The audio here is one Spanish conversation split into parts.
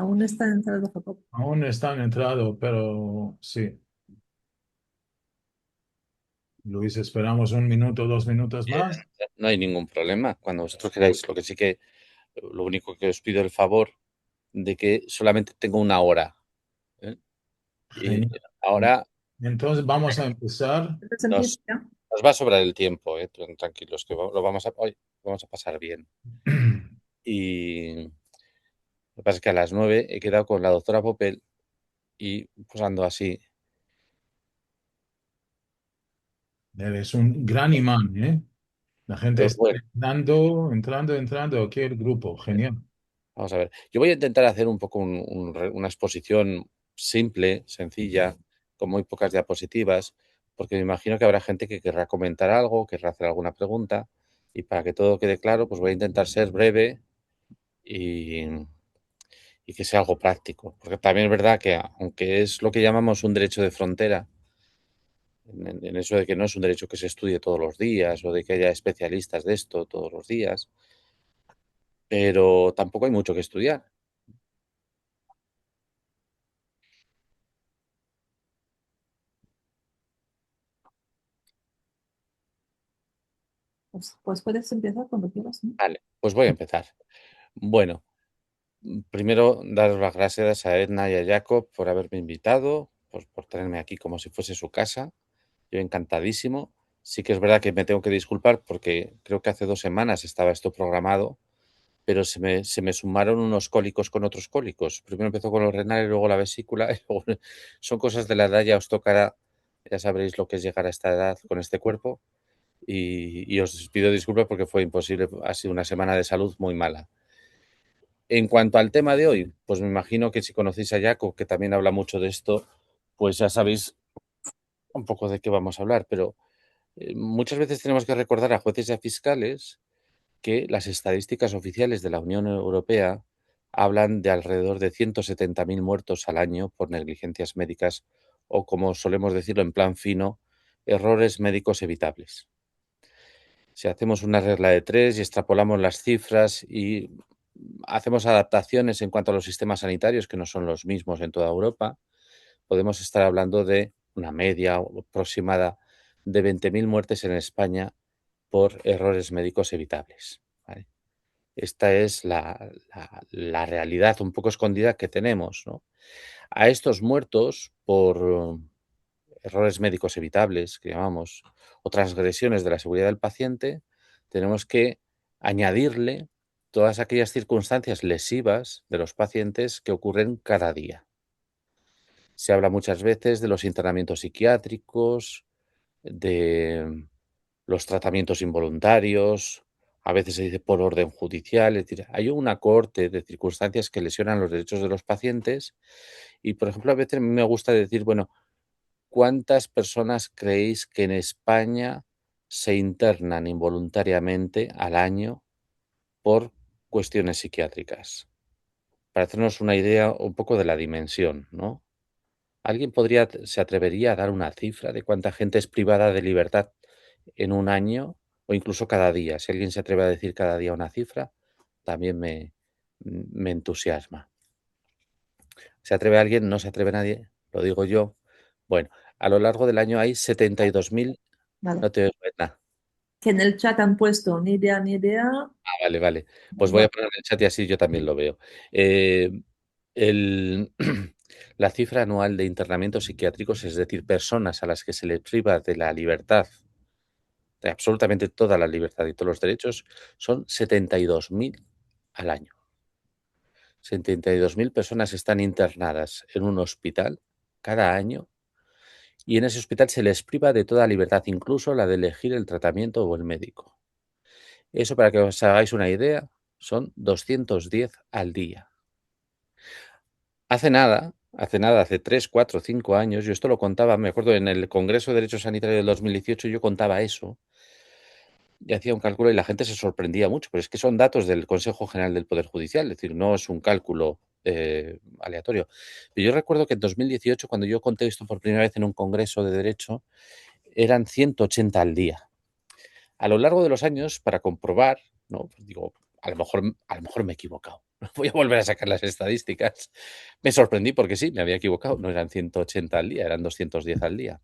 Aún no está entrado Jacob. Aún están entrado, pero sí. Luis, esperamos un minuto, 2 minutos más. No hay ningún problema cuando vosotros queráis. Lo que sí que, lo único que os pido el favor de que solamente tengo una hora. ¿Eh? Y Genial. ahora Entonces vamos a empezar. Entonces empieza nos, ya. nos va a sobrar el tiempo, ¿eh? Tranquilos, que lo vamos a, hoy vamos a pasar bien. Y lo que pasa es que a las 9 he quedado con la doctora Popel y pues ando así. Eres un gran imán, ¿eh? La gente Pero está bueno, entrando aquí el grupo. Genial. vamos a ver. Yo voy a intentar hacer un poco una exposición simple, sencilla, con muy pocas diapositivas, porque me imagino que habrá gente que querrá comentar algo, querrá hacer alguna pregunta, y para que todo quede claro, pues voy a intentar ser breve y, y que sea algo práctico. Porque también es verdad que, aunque es lo que llamamos un derecho de frontera, en eso de que no es un derecho que se estudie todos los días o de que haya especialistas de esto todos los días, pero tampoco hay mucho que estudiar. Pues puedes empezar cuando quieras, ¿no? Vale, pues voy a empezar. Bueno, primero dar las gracias a Edna y a Jacob por haberme invitado, por tenerme aquí como si fuese su casa. Yo encantadísimo. Sí que es verdad que me tengo que disculpar porque creo que hace 2 semanas estaba esto programado, pero se me sumaron unos cólicos con otros cólicos. Primero empezó con los renales, luego la vesícula. Y luego, son cosas de la edad, ya os tocará, ya sabréis lo que es llegar a esta edad con este cuerpo. Y os pido disculpas porque fue imposible. Ha sido una semana de salud muy mala. En cuanto al tema de hoy, pues me imagino que si conocéis a Jaco, que también habla mucho de esto, pues ya sabéis un poco de qué vamos a hablar, pero muchas veces tenemos que recordar a jueces y a fiscales que las estadísticas oficiales de la Unión Europea hablan de alrededor de 170.000 muertos al año por negligencias médicas o, como solemos decirlo en plan fino, errores médicos evitables. Si hacemos una regla de tres y extrapolamos las cifras y hacemos adaptaciones en cuanto a los sistemas sanitarios, que no son los mismos en toda Europa, podemos estar hablando de una media aproximada de 20.000 muertes en España por errores médicos evitables. ¿Vale? Esta es la realidad un poco escondida que tenemos, ¿no? A estos muertos por errores médicos evitables, que llamamos, o transgresiones de la seguridad del paciente, tenemos que añadirle todas aquellas circunstancias lesivas de los pacientes que ocurren cada día. Se habla muchas veces de los internamientos psiquiátricos, de los tratamientos involuntarios, a veces se dice por orden judicial, es decir, hay una cohorte de circunstancias que lesionan los derechos de los pacientes y, por ejemplo, a veces me gusta decir, bueno, ¿cuántas personas creéis que en España se internan involuntariamente al año por cuestiones psiquiátricas? Para hacernos una idea un poco de la dimensión, ¿no? ¿Alguien se atrevería a dar una cifra de cuánta gente es privada de libertad en un año o incluso cada día? Si alguien se atreve a decir cada día una cifra, también me entusiasma. ¿Se atreve alguien? ¿No se atreve nadie? Lo digo yo. Bueno, a lo largo del año hay 72.000. Vale. No te oigo, Edna. Que en el chat han puesto ni idea, ni idea. Ah, vale, vale. Pues voy a Vale. poner en el chat y así yo también lo veo. Eh, el- la cifra anual de internamientos psiquiátricos, es decir, personas a las que se les priva de la libertad, de absolutamente toda la libertad y todos los derechos, son 72.000 al año. 72.000 personas están internadas en un hospital cada año y en ese hospital se les priva de toda libertad, incluso la de elegir el tratamiento o el médico. Eso, para que os hagáis una idea, son 210 al día. Hace 3, 4, 5 años, yo esto lo contaba, me acuerdo en el Congreso de Derecho Sanitario del 2018, yo contaba eso y hacía un cálculo y la gente se sorprendía mucho, pero es que son datos del Consejo General del Poder Judicial, es decir, no es un cálculo aleatorio. Pero yo recuerdo que en 2018, cuando yo conté esto por primera vez en un congreso de derecho, eran 180 al día. A lo largo de los años, para comprobar, ¿no? Pues digo, a lo mejor me he equivocado. Voy a volver a sacar las estadísticas. Me sorprendí porque sí, me había equivocado. No eran 180 al día, eran 210 al día.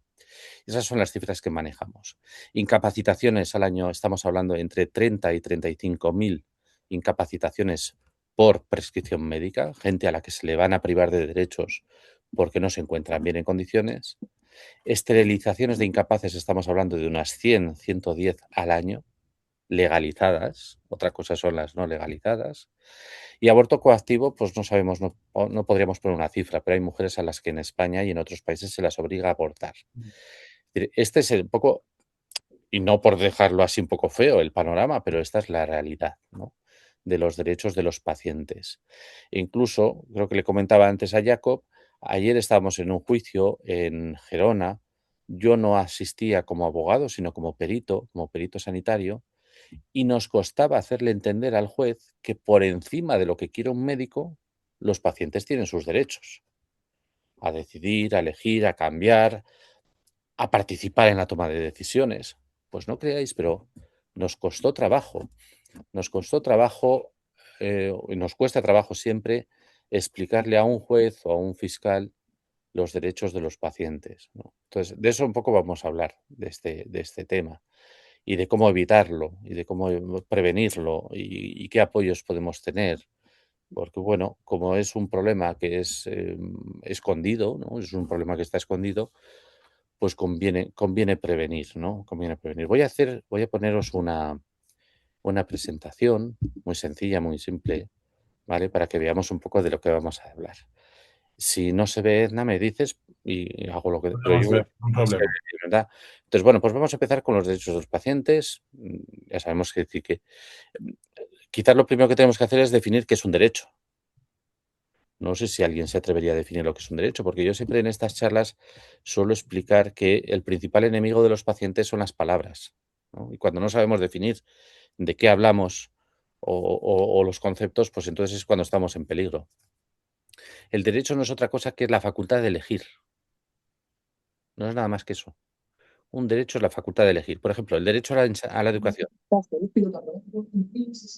Esas son las cifras que manejamos. Incapacitaciones al año, estamos hablando entre 30 y 35.000 incapacitaciones por prescripción médica, gente a la que se le van a privar de derechos porque no se encuentran bien en condiciones. Esterilizaciones de incapaces, estamos hablando de unas 100, 110 al año, legalizadas. Otra cosa son las no legalizadas. Y aborto coactivo, pues no sabemos, no podríamos poner una cifra, pero hay mujeres a las que en España y en otros países se las obliga a abortar. Este es un poco, y no por dejarlo así un poco feo el panorama, pero esta es la realidad, ¿no?, de los derechos de los pacientes. E incluso, creo que le comentaba antes a Jacob, ayer estábamos en un juicio en Gerona. Yo no asistía como abogado, sino como perito sanitario, y nos costaba hacerle entender al juez que por encima de lo que quiera un médico, los pacientes tienen sus derechos a decidir, a elegir, a cambiar, a participar en la toma de decisiones. Pues no creáis, pero nos costó trabajo. Nos costó trabajo, y nos cuesta trabajo siempre explicarle a un juez o a un fiscal los derechos de los pacientes, ¿no? Entonces, de eso un poco vamos a hablar, de este tema, y de cómo evitarlo, y de cómo prevenirlo, y qué apoyos podemos tener. Porque, bueno, como es un problema que es escondido, ¿no? Es un problema que está escondido, pues conviene prevenir, ¿no? Conviene prevenir. Voy a poneros una presentación muy sencilla, muy simple, ¿vale? Para que veamos un poco de lo que vamos a hablar. Si no se ve, Edna, me dices y hago lo que... Pero Podemos yo... ver, un se ve, problema. ¿verdad? Entonces, bueno, pues vamos a empezar con los derechos de los pacientes. Ya sabemos que decir que mm, quizás lo primero que tenemos que hacer es definir qué es un derecho. No sé si alguien se atrevería a definir lo que es un derecho, porque yo siempre en estas charlas suelo explicar que el principal enemigo de los pacientes son las palabras, ¿no? Y cuando no sabemos definir de qué hablamos o los conceptos, pues entonces es cuando estamos en peligro. El derecho no es otra cosa que la facultad de elegir, no es nada más que eso. Un derecho es la facultad de elegir. Por ejemplo, el derecho a la educación. El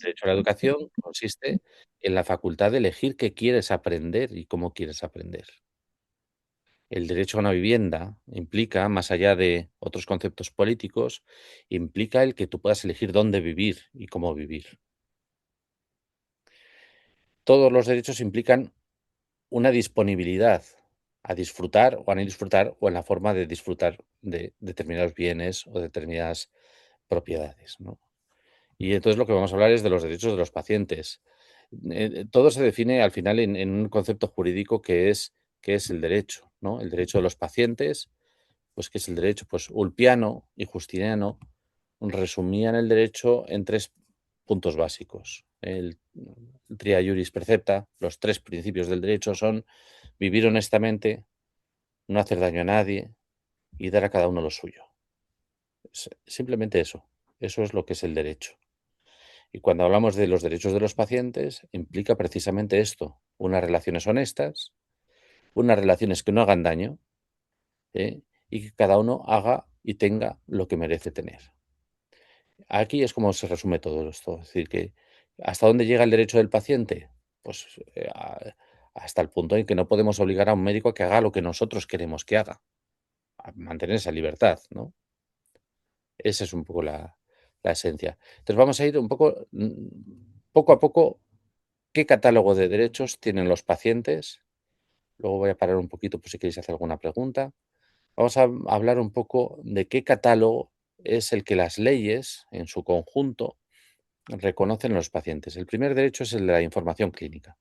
derecho a la educación consiste en la facultad de elegir qué quieres aprender y cómo quieres aprender. El derecho a una vivienda implica, más allá de otros conceptos políticos, implica el que tú puedas elegir dónde vivir y cómo vivir. Todos los derechos implican una disponibilidad a disfrutar o a no disfrutar o en la forma de disfrutar de determinados bienes o determinadas propiedades, ¿no? Y entonces lo que vamos a hablar es de los derechos de los pacientes. Todo se define al final en un concepto jurídico que es el derecho, ¿no? El derecho de los pacientes, pues ¿qué es el derecho? Pues Ulpiano y Justiniano resumían el derecho en tres puntos básicos. El tria iuris precepta, los tres principios del derecho son vivir honestamente, no hacer daño a nadie y dar a cada uno lo suyo. Simplemente eso. Eso es lo que es el derecho. Y cuando hablamos de los derechos de los pacientes, implica precisamente esto, unas relaciones honestas, unas relaciones que no hagan daño, ¿eh? Y que cada uno haga y tenga lo que merece tener. Aquí es como se resume todo esto. Es decir, que ¿hasta dónde llega el derecho del paciente? Pues hasta el punto en que no podemos obligar a un médico a que haga lo que nosotros queremos que haga, a mantener esa libertad, ¿no? Esa es un poco la esencia. Entonces vamos a ir un poco, poco a poco, qué catálogo de derechos tienen los pacientes. Luego voy a parar un poquito por si queréis hacer alguna pregunta. Vamos a hablar un poco de qué catálogo es el que las leyes, en su conjunto, reconocen a los pacientes. El primer derecho es el de la información clínica.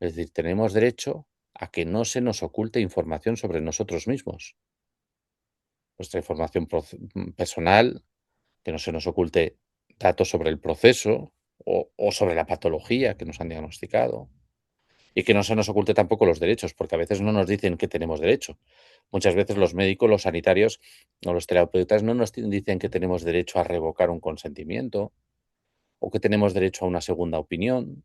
Es decir, tenemos derecho a que no se nos oculte información sobre nosotros mismos. Nuestra información personal, que no se nos oculte datos sobre el proceso o sobre la patología que nos han diagnosticado. Y que no se nos oculte tampoco los derechos, porque a veces no nos dicen que tenemos derecho. Muchas veces los médicos, los sanitarios o los terapeutas no nos dicen que tenemos derecho a revocar un consentimiento, o que tenemos derecho a una segunda opinión,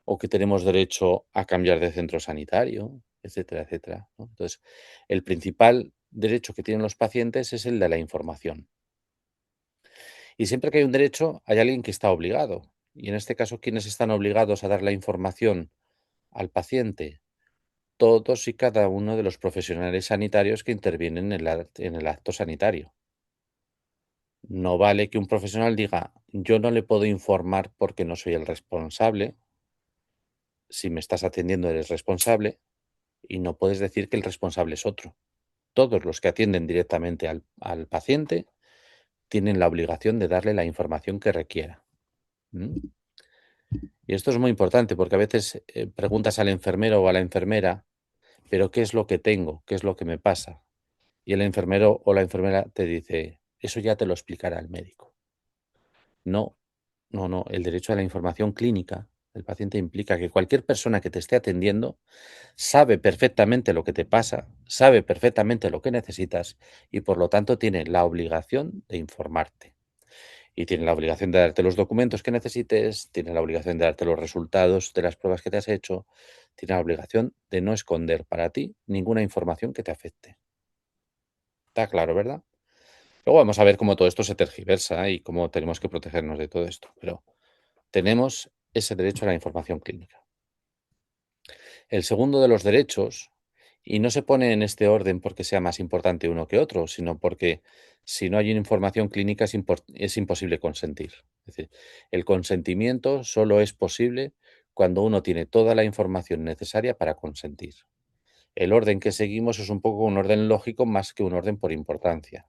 o que tenemos derecho a cambiar de centro sanitario, etcétera, etcétera, ¿no? Entonces, el principal derecho que tienen los pacientes es el de la información. Y siempre que hay un derecho, hay alguien que está obligado. Y en este caso, ¿quiénes están obligados a dar la información al paciente? Todos y cada uno de los profesionales sanitarios que intervienen en el acto sanitario. No vale que un profesional diga, yo no le puedo informar porque no soy el responsable. Si me estás atendiendo, eres responsable y no puedes decir que el responsable es otro. Todos los que atienden directamente al paciente tienen la obligación de darle la información que requiera. ¿Mm? Y esto es muy importante porque a veces preguntas al enfermero o a la enfermera, pero ¿qué es lo que tengo? ¿Qué es lo que me pasa? Y el enfermero o la enfermera te dice, eso ya te lo explicará el médico. No, no, el derecho a la información clínica del paciente implica que cualquier persona que te esté atendiendo sabe perfectamente lo que te pasa, sabe perfectamente lo que necesitas y por lo tanto tiene la obligación de informarte. Y tiene la obligación de darte los documentos que necesites, tiene la obligación de darte los resultados de las pruebas que te has hecho, tiene la obligación de no esconder para ti ninguna información que te afecte. Está claro, ¿verdad? Luego vamos a ver cómo todo esto se tergiversa y cómo tenemos que protegernos de todo esto, pero tenemos ese derecho a la información clínica. El segundo de los derechos, y no se pone en este orden porque sea más importante uno que otro, sino porque si no hay una información clínica es imposible consentir. Es decir, el consentimiento solo es posible cuando uno tiene toda la información necesaria para consentir. El orden que seguimos es un poco un orden lógico más que un orden por importancia.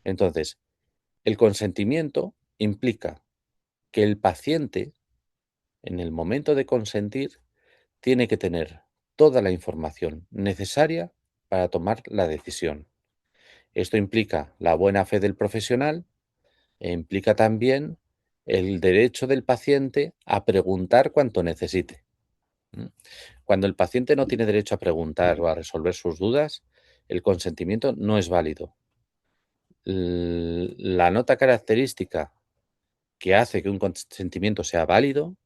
Entonces, el consentimiento implica que el paciente, en el momento de consentir, tiene que tener toda la información necesaria para tomar la decisión. Esto implica la buena fe del profesional e implica también el derecho del paciente a preguntar cuanto necesite. ¿Mm? Cuando el paciente no tiene derecho a preguntar o a resolver sus dudas, el consentimiento no es válido. La nota característica que hace que un consentimiento sea válido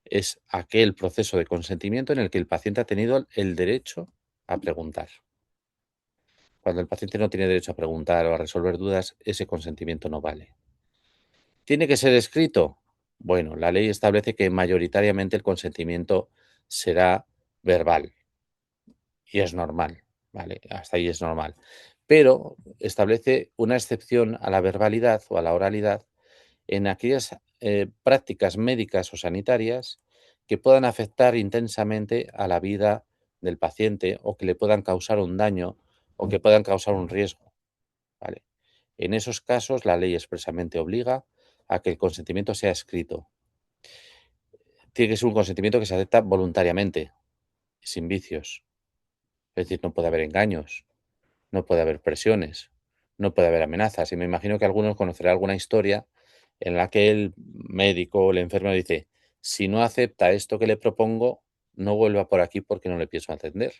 es aquel proceso de consentimiento en el que el paciente ha tenido el derecho a preguntar. Cuando el paciente no tiene derecho a preguntar o a resolver dudas, ese consentimiento no vale. ¿Tiene que ser escrito? Bueno, la ley establece que mayoritariamente el consentimiento será verbal y es normal, ¿vale? Hasta ahí es normal. Pero establece una excepción a la verbalidad o a la oralidad en aquellas prácticas médicas o sanitarias que puedan afectar intensamente a la vida del paciente o que le puedan causar un daño o que puedan causar un riesgo, ¿vale? En esos casos, la ley expresamente obliga a que el consentimiento sea escrito. Tiene que ser un consentimiento que se acepta voluntariamente, sin vicios. Es decir, no puede haber engaños, no puede haber presiones, no puede haber amenazas. Y me imagino que algunos conocerán alguna historia en la que el médico o el enfermero dice, si no acepta esto que le propongo, no vuelva por aquí porque no le pienso atender.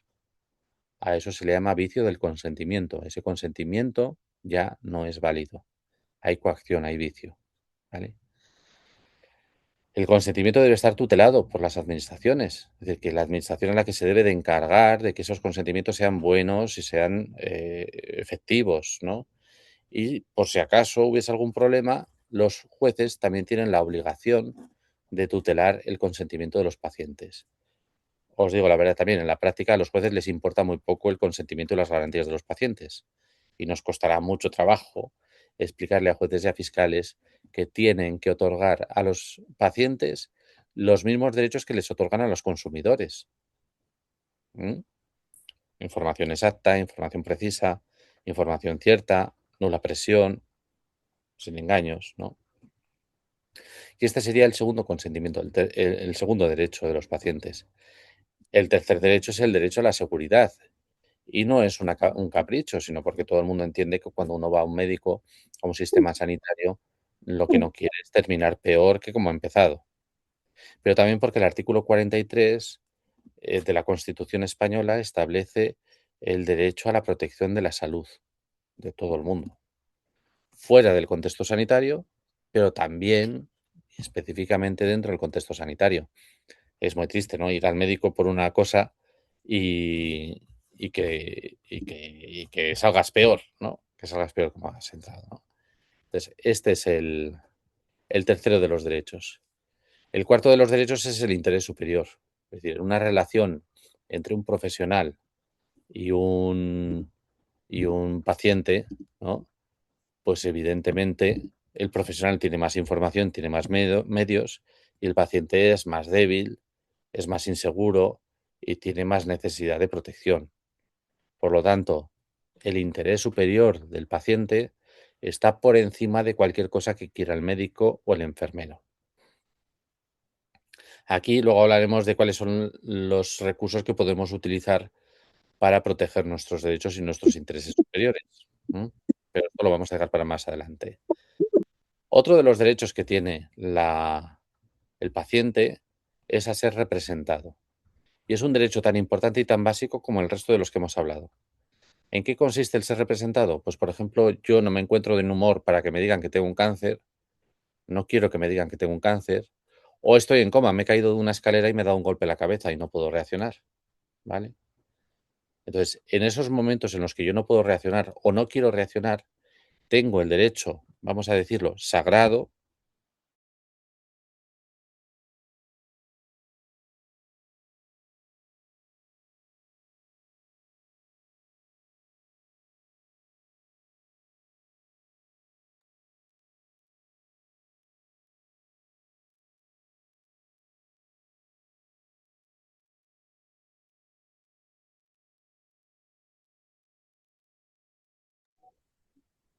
A eso se le llama vicio del consentimiento. Ese consentimiento ya no es válido. Hay coacción, hay vicio, ¿vale? El consentimiento debe estar tutelado por las administraciones, es decir, que la administración es la que se debe de encargar de que esos consentimientos sean buenos y sean efectivos, ¿no? Y por si acaso hubiese algún problema, los jueces también tienen la obligación de tutelar el consentimiento de los pacientes. Os digo la verdad también, en la práctica a los jueces les importa muy poco el consentimiento y las garantías de los pacientes. Y nos costará mucho trabajo explicarle a jueces y a fiscales que tienen que otorgar a los pacientes los mismos derechos que les otorgan a los consumidores. ¿Mm? Información exacta, información precisa, información cierta, nula presión, sin engaños, ¿no? Y este sería el segundo consentimiento, el segundo derecho de los pacientes. El tercer derecho es el derecho a la seguridad. Y no es un capricho, sino porque todo el mundo entiende que cuando uno va a un médico, a un sistema sanitario, lo que no quiere es terminar peor que como ha empezado. Pero también porque el artículo 43 de la Constitución española establece el derecho a la protección de la salud de todo el mundo, fuera del contexto sanitario, pero también específicamente dentro del contexto sanitario. Es muy triste, ¿no? Ir al médico por una cosa y que salgas peor, ¿no? Que salgas peor como has entrado, ¿no? Entonces, este es el tercero de los derechos. El cuarto de los derechos es el interés superior. Es decir, una relación entre un profesional y un paciente, ¿no? Pues evidentemente el profesional tiene más información, tiene más medios y el paciente es más débil, es más inseguro y tiene más necesidad de protección. Por lo tanto, el interés superior del paciente está por encima de cualquier cosa que quiera el médico o el enfermero. Aquí luego hablaremos de cuáles son los recursos que podemos utilizar para proteger nuestros derechos y nuestros intereses superiores. Pero esto lo vamos a dejar para más adelante. Otro de los derechos que tiene el paciente es a ser representado. Y es un derecho tan importante y tan básico como el resto de los que hemos hablado. ¿En qué consiste el ser representado? Pues, por ejemplo, yo no me encuentro de humor para que me digan que tengo un cáncer, no quiero que me digan que tengo un cáncer, o estoy en coma, me he caído de una escalera y me he dado un golpe en la cabeza y no puedo reaccionar, ¿vale? Entonces, en esos momentos en los que yo no puedo reaccionar o no quiero reaccionar, tengo el derecho, vamos a decirlo, sagrado.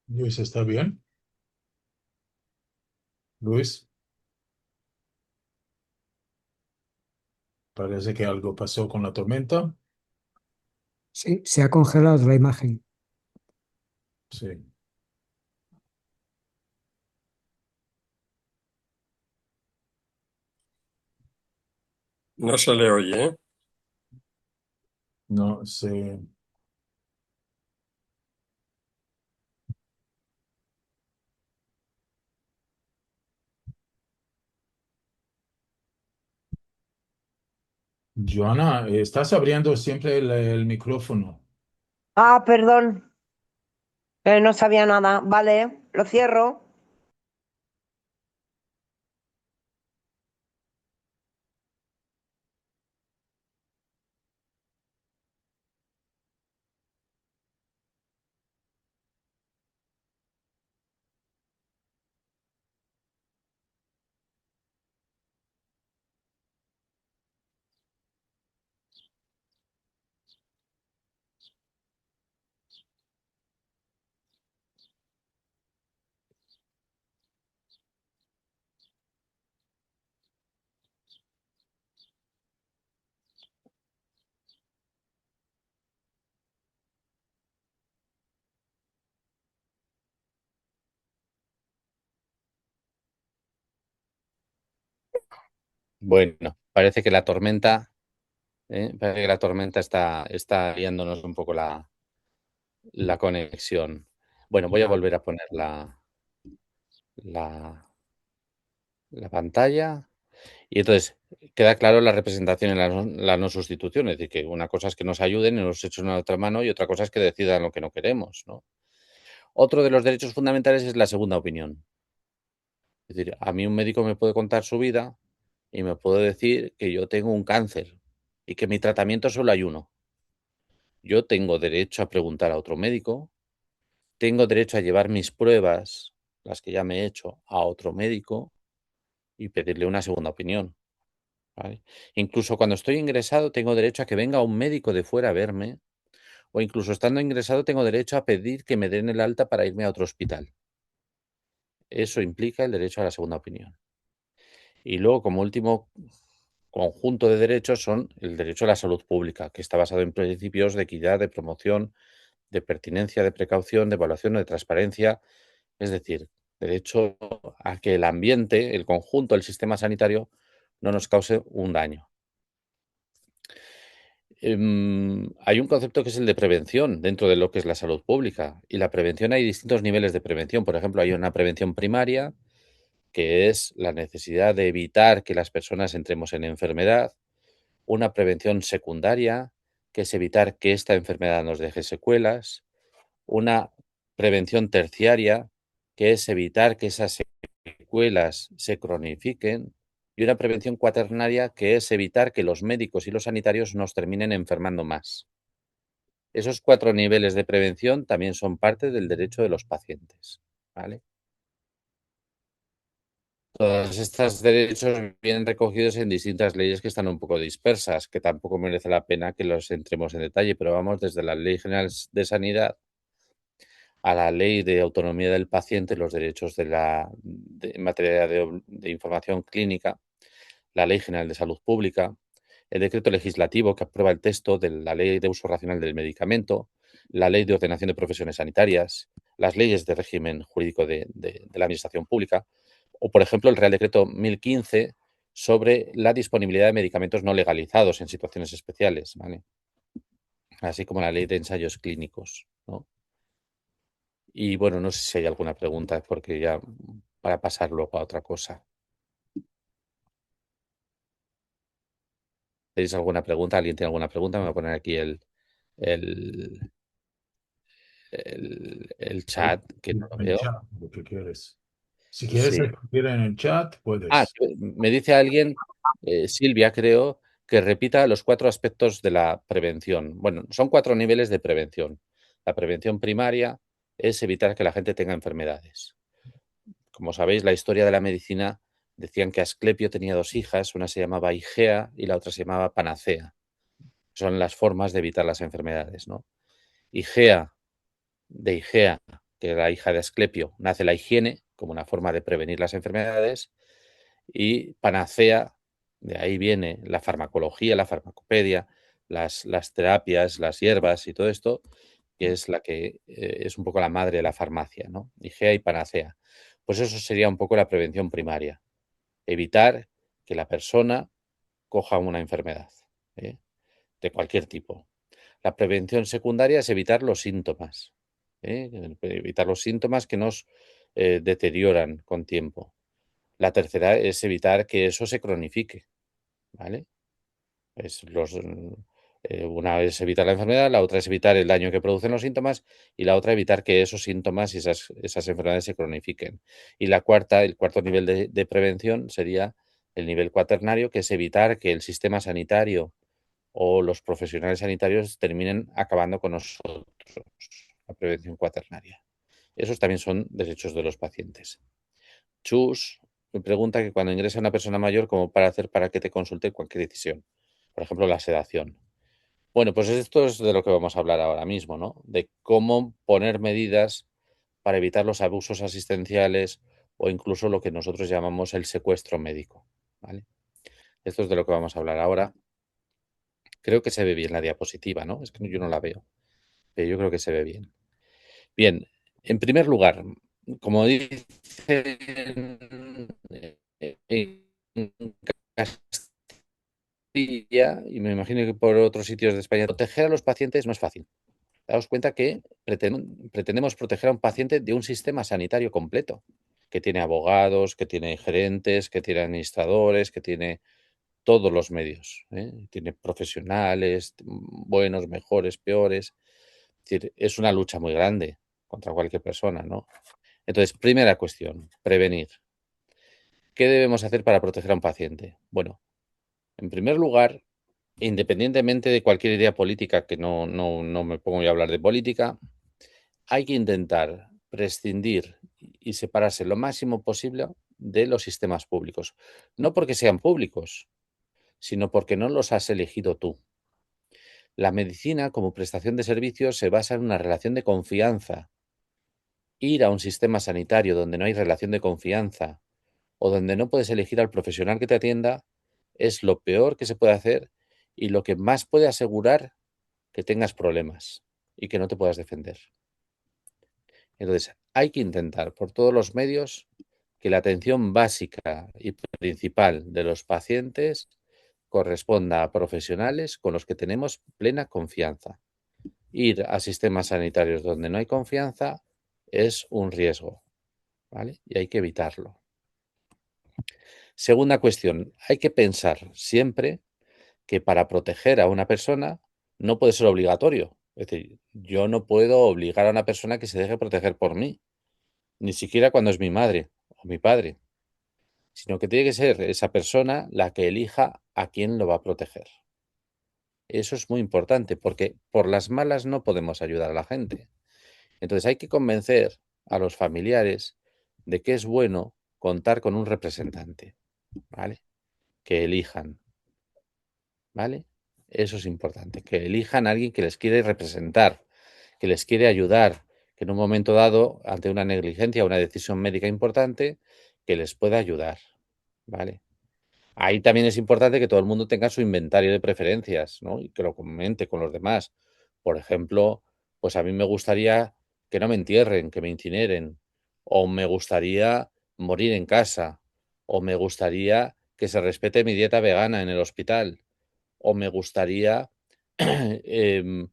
Luis, ¿está bien? Luis, parece que algo pasó con la tormenta. Sí, se ha congelado la imagen. Sí. No se le oye, ¿eh? No sé. Joana, estás abriendo siempre el micrófono. Ah, perdón, no sabía nada. Vale, lo cierro. Bueno, parece que la tormenta, está guiándonos un poco la conexión. Bueno, voy a volver a poner la, la pantalla. Y entonces queda claro la representación y la no sustitución. Es decir, que una cosa es que nos ayuden y nos echen una otra mano y otra cosa es que decidan lo que no queremos, ¿no? Otro de los derechos fundamentales es la segunda opinión. Es decir, a mí un médico me puede contar su vida y me puede decir que yo tengo un cáncer y que mi tratamiento solo hay uno. Yo tengo derecho a preguntar a otro médico, tengo derecho a llevar mis pruebas, las que ya me he hecho, a otro médico y pedirle una segunda opinión, ¿vale? Incluso cuando estoy ingresado tengo derecho a que venga un médico de fuera a verme o incluso estando ingresado tengo derecho a pedir que me den el alta para irme a otro hospital. Eso implica el derecho a la segunda opinión. Y luego, como último conjunto de derechos, son el derecho a la salud pública, que está basado en principios de equidad, de promoción, de pertinencia, de precaución, de evaluación o de transparencia. Es decir, derecho a que el ambiente, el conjunto del sistema sanitario, no nos cause un daño. Hay un concepto que es el de prevención dentro de lo que es la salud pública. Y la prevención, hay distintos niveles de prevención. Por ejemplo, hay una prevención primaria, que es la necesidad de evitar que las personas entremos en enfermedad. Una prevención secundaria, que es evitar que esta enfermedad nos deje secuelas. Una prevención terciaria, que es evitar que esas secuelas se cronifiquen, y una prevención cuaternaria, que es evitar que los médicos y los sanitarios nos terminen enfermando más. Esos 4 niveles de prevención también son parte del derecho de los pacientes, ¿vale? Todos estos derechos vienen recogidos en distintas leyes que están un poco dispersas, que tampoco merece la pena que los entremos en detalle, pero vamos desde la Ley General de Sanidad a la Ley de Autonomía del Paciente, los derechos en materia de información clínica, la Ley General de Salud Pública, el decreto legislativo que aprueba el texto de la Ley de Uso Racional del Medicamento, la Ley de Ordenación de Profesiones Sanitarias, las leyes de régimen jurídico de la Administración Pública, o, por ejemplo, el Real Decreto 1015 sobre la disponibilidad de medicamentos no legalizados en situaciones especiales, ¿vale? Así como la Ley de Ensayos Clínicos, ¿no? Y bueno, no sé si hay alguna pregunta, porque ya para pasar luego a otra cosa. ¿Tenéis alguna pregunta? ¿Alguien tiene alguna pregunta? Me voy a poner aquí el chat, que no lo El veo. chat, lo que quieres. Si quieres Sí. escribir en el chat, Ah, puedes. me dice alguien, Silvia, creo, que repita los 4 aspectos de la prevención. Bueno, son 4 niveles de prevención. La prevención primaria es evitar que la gente tenga enfermedades. Como sabéis, la historia de la medicina decían que Asclepio tenía 2 hijas, una se llamaba Igea y la otra se llamaba Panacea. Son las formas de evitar las enfermedades, ¿no? Igea, de Igea, que era la hija de Asclepio, nace la higiene como una forma de prevenir las enfermedades, y Panacea, de ahí viene la farmacología, la farmacopedia, las terapias, las hierbas y todo esto, que es la que es un poco la madre de la farmacia, ¿no? Igea y Panacea. Pues eso sería un poco la prevención primaria, evitar que la persona coja una enfermedad, ¿eh? De cualquier tipo. La prevención secundaria es evitar los síntomas, ¿eh? Evitar los síntomas que nos deterioran con tiempo. La tercera es evitar que eso se cronifique, ¿vale? Una es evitar la enfermedad, la otra es evitar el daño que producen los síntomas, y la otra evitar que esos síntomas y esas enfermedades se cronifiquen. Y el cuarto nivel de prevención sería el nivel cuaternario, que es evitar que el sistema sanitario o los profesionales sanitarios terminen acabando con nosotros. La prevención cuaternaria. Esos también son derechos de los pacientes. Chus me pregunta que cuando ingresa una persona mayor, ¿cómo para hacer para que te consulte cualquier decisión? Por ejemplo, la sedación. Bueno, pues esto es de lo que vamos a hablar ahora mismo, ¿no? De cómo poner medidas para evitar los abusos asistenciales o incluso lo que nosotros llamamos el secuestro médico, ¿vale? Esto es de lo que vamos a hablar ahora. Creo que se ve bien la diapositiva, ¿no? Es que yo no la veo, pero yo creo que se ve bien. Bien, en primer lugar, como dice en Castilla, y me imagino que por otros sitios de España, proteger a los pacientes no es fácil. Daos cuenta que pretendemos proteger a un paciente de un sistema sanitario completo, que tiene abogados, que tiene gerentes, que tiene administradores, que tiene todos los medios, ¿eh? Tiene profesionales, buenos, mejores, peores. Es decir, es una lucha muy grande contra cualquier persona, ¿no? Entonces, primera cuestión, prevenir. ¿Qué debemos hacer para proteger a un paciente? Bueno, en primer lugar, independientemente de cualquier idea política, que no me pongo yo a hablar de política, hay que intentar prescindir y separarse lo máximo posible de los sistemas públicos. No porque sean públicos, sino porque no los has elegido tú. La medicina, como prestación de servicios, se basa en una relación de confianza. Ir a un sistema sanitario donde no hay relación de confianza o donde no puedes elegir al profesional que te atienda es lo peor que se puede hacer y lo que más puede asegurar que tengas problemas y que no te puedas defender. Entonces, hay que intentar por todos los medios que la atención básica y principal de los pacientes corresponda a profesionales con los que tenemos plena confianza. Ir a sistemas sanitarios donde no hay confianza es un riesgo, ¿vale? Y hay que evitarlo. Segunda cuestión, hay que pensar siempre que para proteger a una persona no puede ser obligatorio. Es decir, yo no puedo obligar a una persona que se deje proteger por mí, ni siquiera cuando es mi madre o mi padre. sino que tiene que ser esa persona la que elija a quién lo va a proteger. Eso es muy importante porque por las malas no podemos ayudar a la gente. Entonces hay que convencer a los familiares de que es bueno contar con un representante, ¿vale? Que elijan, ¿vale? Eso es importante, que elijan a alguien que les quiere representar, que les quiere ayudar, que en un momento dado, ante una negligencia o una decisión médica importante, que les pueda ayudar, ¿vale? Ahí también es importante que todo el mundo tenga su inventario de preferencias, ¿no? Y que lo comente con los demás. Por ejemplo, pues a mí me gustaría que no me entierren, que me incineren, o me gustaría morir en casa, o me gustaría que se respete mi dieta vegana en el hospital, o me gustaría em,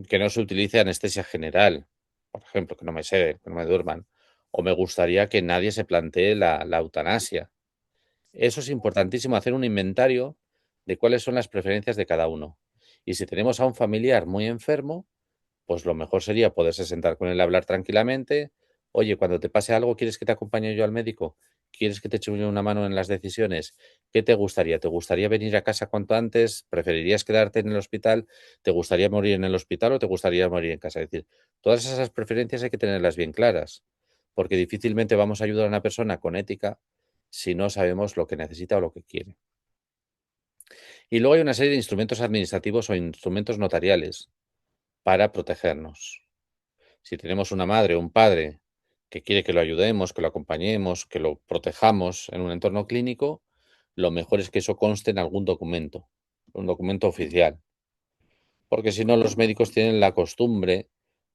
que no se utilice anestesia general, por ejemplo, que no me seden, que no me duerman, o me gustaría que nadie se plantee la eutanasia. Eso es importantísimo, hacer un inventario de cuáles son las preferencias de cada uno. Y si tenemos a un familiar muy enfermo, pues lo mejor sería poderse sentar con él a hablar tranquilamente. Oye, cuando te pase algo, ¿quieres que te acompañe yo al médico? ¿Quieres que te eche una mano en las decisiones? ¿Qué te gustaría? ¿Te gustaría venir a casa cuanto antes? ¿Preferirías quedarte en el hospital? ¿Te gustaría morir en el hospital o te gustaría morir en casa? Es decir, todas esas preferencias hay que tenerlas bien claras, porque difícilmente vamos a ayudar a una persona con ética si no sabemos lo que necesita o lo que quiere. Y luego hay una serie de instrumentos administrativos o instrumentos notariales para protegernos. Si tenemos una madre o un padre que quiere que lo ayudemos, que lo acompañemos, que lo protejamos en un entorno clínico, lo mejor es que eso conste en algún documento, un documento oficial. Porque si no, los médicos tienen la costumbre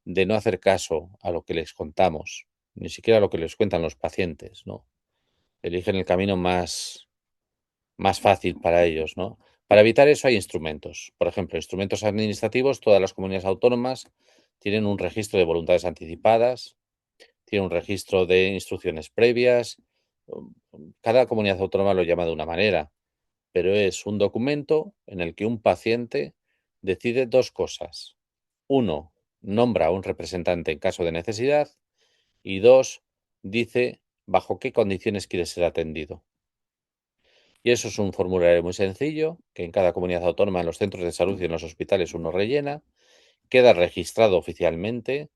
de no hacer caso a lo que les contamos, ni siquiera a lo que les cuentan los pacientes, ¿no? Eligen el camino más fácil para ellos, ¿no? Para evitar eso hay instrumentos. Por ejemplo, instrumentos administrativos, todas las comunidades autónomas tienen un registro de voluntades anticipadas, tiene un registro de instrucciones previas. Cada comunidad autónoma lo llama de una manera, pero es un documento en el que un paciente decide dos cosas. Uno, nombra a un representante en caso de necesidad y dos, dice bajo qué condiciones quiere ser atendido. Y eso es un formulario muy sencillo, que en cada comunidad autónoma, en los centros de salud y en los hospitales uno rellena, queda registrado oficialmente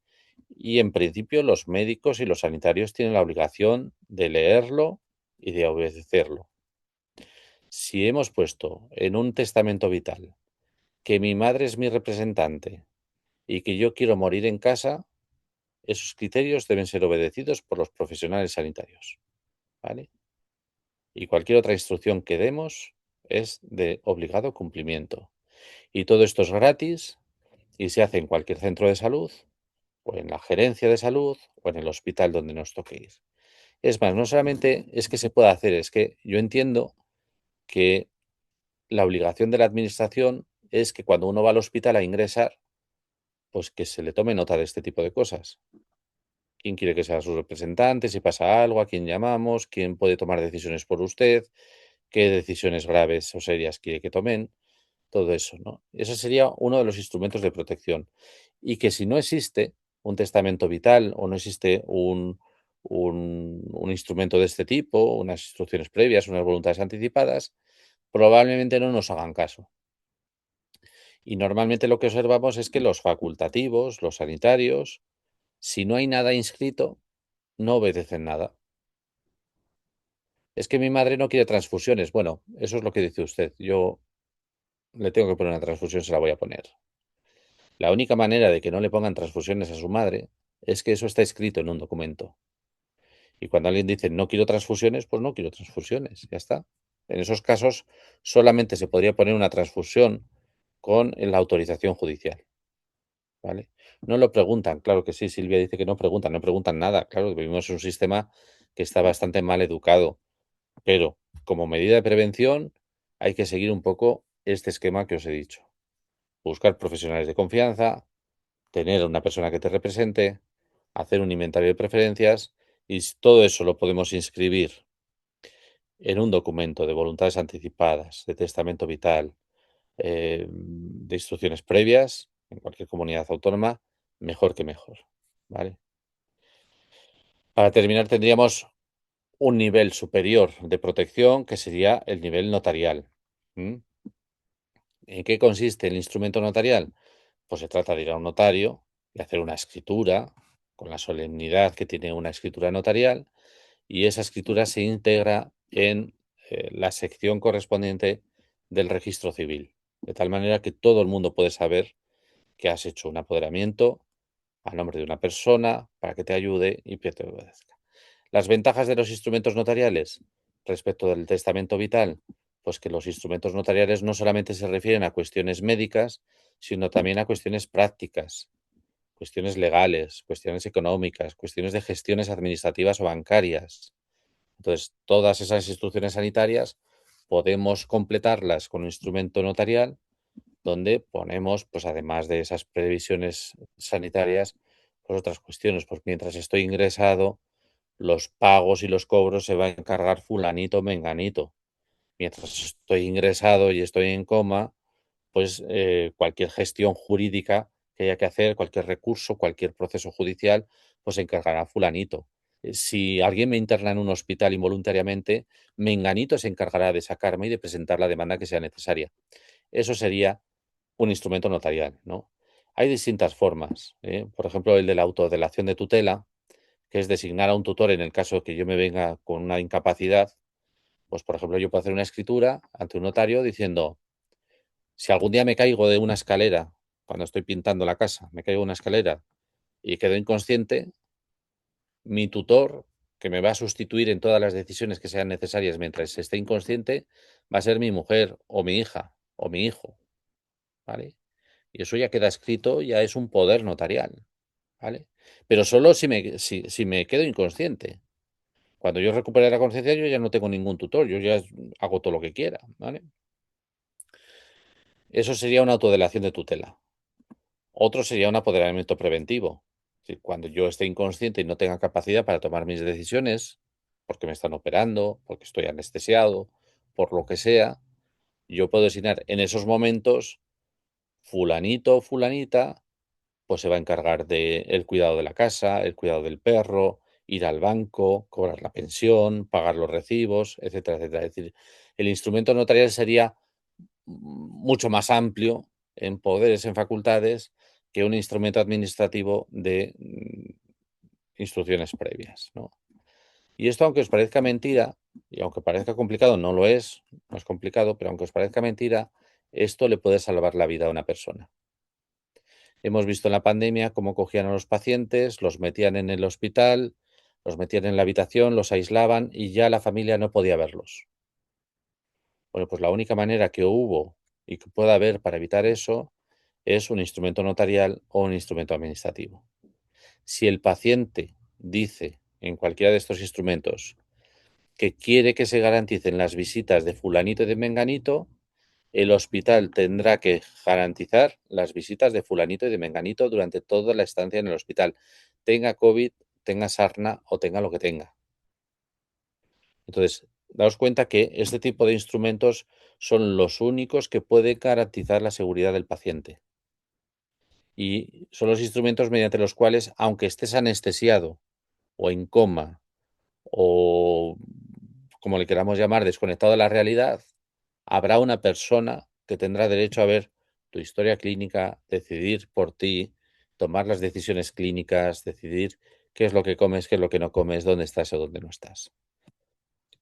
y en principio los médicos y los sanitarios tienen la obligación de leerlo y de obedecerlo. Si hemos puesto en un testamento vital que mi madre es mi representante y que yo quiero morir en casa, esos criterios deben ser obedecidos por los profesionales sanitarios, ¿vale? Y cualquier otra instrucción que demos es de obligado cumplimiento. Y todo esto es gratis y se hace en cualquier centro de salud, o en la gerencia de salud, o en el hospital donde nos toque ir. Es más, no solamente es que se pueda hacer, es que yo entiendo que la obligación de la administración es que cuando uno va al hospital a ingresar, pues que se le tome nota de este tipo de cosas. ¿Quién quiere que sea su representante? Si pasa algo, ¿a quién llamamos? ¿Quién puede tomar decisiones por usted? ¿Qué decisiones graves o serias quiere que tomen? Todo eso, ¿no? Ese sería uno de los instrumentos de protección. Y que si no existe un testamento vital o no existe un instrumento de este tipo, unas instrucciones previas, unas voluntades anticipadas, probablemente no nos hagan caso. Y normalmente lo que observamos es que los facultativos, los sanitarios, si no hay nada inscrito, no obedecen nada. Es que mi madre no quiere transfusiones. Bueno, eso es lo que dice usted. Yo le tengo que poner una transfusión, se la voy a poner. La única manera de que no le pongan transfusiones a su madre es que eso está escrito en un documento. Y cuando alguien dice no quiero transfusiones, pues no quiero transfusiones, ya está. En esos casos solamente se podría poner una transfusión con la autorización judicial, ¿vale? No lo preguntan, claro que sí, Silvia dice que no preguntan nada, claro, vivimos en un sistema que está bastante mal educado, pero como medida de prevención hay que seguir un poco este esquema que os he dicho. Buscar profesionales de confianza, tener una persona que te represente, hacer un inventario de preferencias y todo eso lo podemos inscribir en un documento de voluntades anticipadas, de testamento vital, de instrucciones previas, en cualquier comunidad autónoma, mejor que mejor, ¿vale? Para terminar, tendríamos un nivel superior de protección, que sería el nivel notarial. ¿Mm? ¿En qué consiste el instrumento notarial? Pues se trata de ir a un notario y hacer una escritura con la solemnidad que tiene una escritura notarial, y esa escritura se integra en la sección correspondiente del registro civil, de tal manera que todo el mundo puede saber que has hecho un apoderamiento a nombre de una persona para que te ayude y que te obedezca. Las ventajas de los instrumentos notariales respecto del testamento vital, pues que los instrumentos notariales no solamente se refieren a cuestiones médicas, sino también a cuestiones prácticas, cuestiones legales, cuestiones económicas, cuestiones de gestiones administrativas o bancarias. Entonces, todas esas instrucciones sanitarias podemos completarlas con un instrumento notarial donde ponemos, pues además de esas previsiones sanitarias, pues otras cuestiones. Pues mientras estoy ingresado, los pagos y los cobros se va a encargar fulanito o menganito. Mientras estoy ingresado y estoy en coma, pues cualquier gestión jurídica que haya que hacer, cualquier recurso, cualquier proceso judicial, pues se encargará fulanito. Si alguien me interna en un hospital involuntariamente, menganito se encargará de sacarme y de presentar la demanda que sea necesaria. Eso sería un instrumento notarial, ¿no? Hay distintas formas, ¿eh? Por ejemplo, el de la autodelación de tutela, que es designar a un tutor en el caso de que yo me venga con una incapacidad. Pues, por ejemplo, yo puedo hacer una escritura ante un notario diciendo, si algún día me caigo de una escalera, cuando estoy pintando la casa, me caigo de una escalera y quedo inconsciente, mi tutor, que me va a sustituir en todas las decisiones que sean necesarias mientras esté inconsciente, va a ser mi mujer o mi hija o mi hijo, ¿vale? Y eso ya queda escrito, ya es un poder notarial, ¿vale? Pero solo si me quedo inconsciente. Cuando yo recupere la conciencia, yo ya no tengo ningún tutor, yo ya hago todo lo que quiera, ¿vale? Eso sería una autodelación de tutela. Otro sería un apoderamiento preventivo. Es decir, cuando yo esté inconsciente y no tenga capacidad para tomar mis decisiones, porque me están operando, porque estoy anestesiado, por lo que sea, yo puedo designar en esos momentos fulanito o fulanita, pues se va a encargar del cuidado de la casa, el cuidado del perro, ir al banco, cobrar la pensión, pagar los recibos, etcétera, etcétera. Es decir, el instrumento notarial sería mucho más amplio en poderes, en facultades, que un instrumento administrativo de instrucciones previas, ¿no? Y esto, aunque os parezca mentira, y aunque parezca complicado, no lo es, no es complicado, pero aunque os parezca mentira, esto le puede salvar la vida a una persona. Hemos visto en la pandemia cómo cogían a los pacientes, los metían en el hospital, los metían en la habitación, los aislaban y ya la familia no podía verlos. Bueno, pues la única manera que hubo y que pueda haber para evitar eso es un instrumento notarial o un instrumento administrativo. Si el paciente dice en cualquiera de estos instrumentos que quiere que se garanticen las visitas de fulanito y de menganito, el hospital tendrá que garantizar las visitas de fulanito y de menganito durante toda la estancia en el hospital, tenga COVID, tenga sarna o tenga lo que tenga. Entonces, daos cuenta que este tipo de instrumentos son los únicos que pueden garantizar la seguridad del paciente. Y son los instrumentos mediante los cuales, aunque estés anestesiado o en coma o, como le queramos llamar, desconectado de la realidad, habrá una persona que tendrá derecho a ver tu historia clínica, decidir por ti, tomar las decisiones clínicas, decidir qué es lo que comes, qué es lo que no comes, dónde estás o dónde no estás.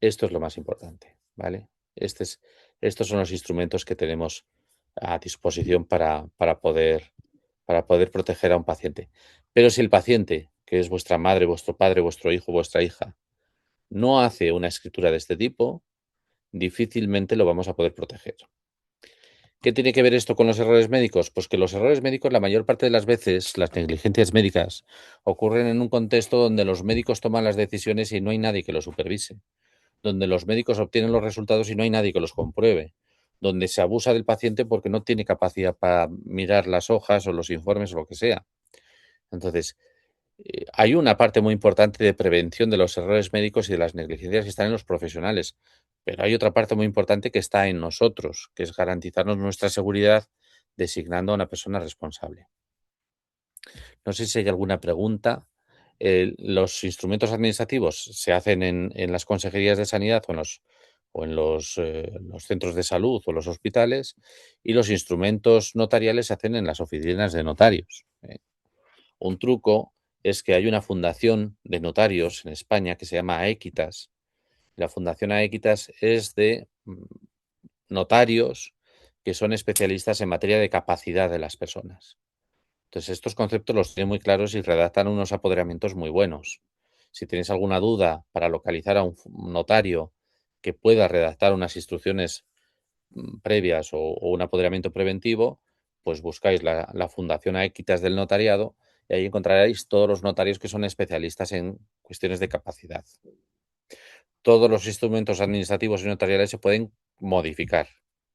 Esto es lo más importante, ¿vale? Estos son los instrumentos que tenemos a disposición para poder proteger a un paciente. Pero si el paciente, que es vuestra madre, vuestro padre, vuestro hijo, vuestra hija, no hace una escritura de este tipo, difícilmente lo vamos a poder proteger. ¿Qué tiene que ver esto con los errores médicos? Pues que los errores médicos, la mayor parte de las veces, las negligencias médicas, ocurren en un contexto donde los médicos toman las decisiones y no hay nadie que lo supervise, donde los médicos obtienen los resultados y no hay nadie que los compruebe, donde se abusa del paciente porque no tiene capacidad para mirar las hojas o los informes o lo que sea. Entonces, hay una parte muy importante de prevención de los errores médicos y de las negligencias que están en los profesionales, pero hay otra parte muy importante que está en nosotros, que es garantizarnos nuestra seguridad designando a una persona responsable. No sé si hay alguna pregunta los instrumentos administrativos se hacen en las consejerías de sanidad o en los centros de salud o los hospitales, y los instrumentos notariales se hacen en las oficinas de notarios. Un truco es que hay una fundación de notarios en España que se llama Aequitas. La fundación Aequitas es de notarios que son especialistas en materia de capacidad de las personas. Entonces, estos conceptos los tienen muy claros y redactan unos apoderamientos muy buenos. Si tenéis alguna duda para localizar a un notario que pueda redactar unas instrucciones previas o un apoderamiento preventivo, pues buscáis la Fundación Aequitas del Notariado y ahí encontraréis todos los notarios que son especialistas en cuestiones de capacidad. Todos los instrumentos administrativos y notariales se pueden modificar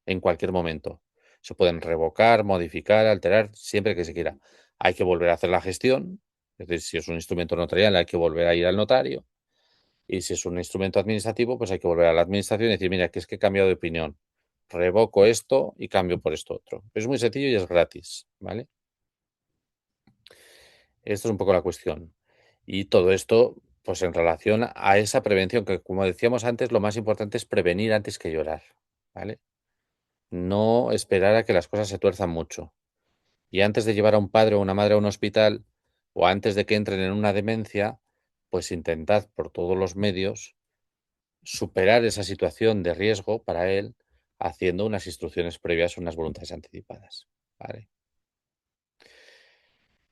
en cualquier momento. Se pueden revocar, modificar, alterar, siempre que se quiera. Hay que volver a hacer la gestión, es decir, si es un instrumento notarial hay que volver a ir al notario, y si es un instrumento administrativo, pues hay que volver a la administración y decir, mira, que es que he cambiado de opinión, revoco esto y cambio por esto otro. Es muy sencillo y es gratis, ¿vale? Esto es un poco la cuestión. Y todo esto, pues en relación a esa prevención, que como decíamos antes, lo más importante es prevenir antes que llorar, ¿vale? No esperar a que las cosas se tuerzan mucho. Y antes de llevar a un padre o una madre a un hospital, o antes de que entren en una demencia, pues intentad por todos los medios superar esa situación de riesgo para él haciendo unas instrucciones previas, unas voluntades anticipadas, ¿vale?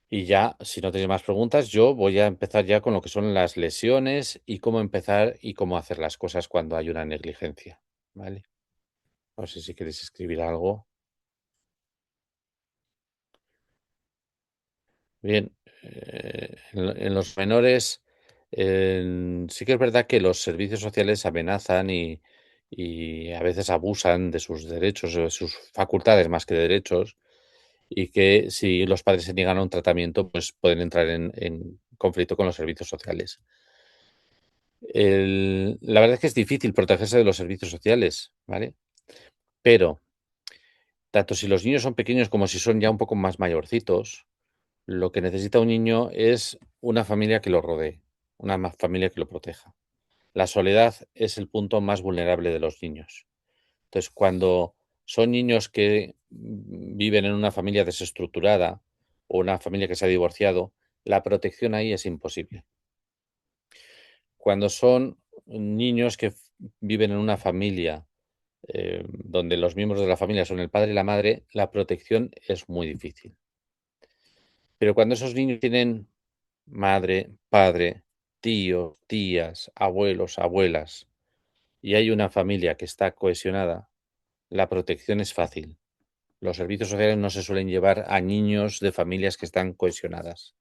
Y ya, si no tenéis más preguntas, yo voy a empezar ya con lo que son las lesiones y cómo empezar y cómo hacer las cosas cuando hay una negligencia, ¿vale? No sé si queréis escribir algo. Bien, en los menores sí que es verdad que los servicios sociales amenazan y a veces abusan de sus derechos o de sus facultades más que de derechos, y que si los padres se niegan a un tratamiento, pues pueden entrar en conflicto con los servicios sociales. La verdad es que es difícil protegerse de los servicios sociales, ¿vale? Pero tanto si los niños son pequeños como si son ya un poco más mayorcitos, lo que necesita un niño es una familia que lo rodee, una familia que lo proteja. La soledad es el punto más vulnerable de los niños. Entonces, cuando son niños que viven en una familia desestructurada o una familia que se ha divorciado, la protección ahí es imposible. Cuando son niños que viven en una familia donde los miembros de la familia son el padre y la madre, la protección es muy difícil. Pero cuando esos niños tienen madre, padre, tíos, tías, abuelos, abuelas, y hay una familia que está cohesionada, la protección es fácil. Los servicios sociales no se suelen llevar a niños de familias que están cohesionadas.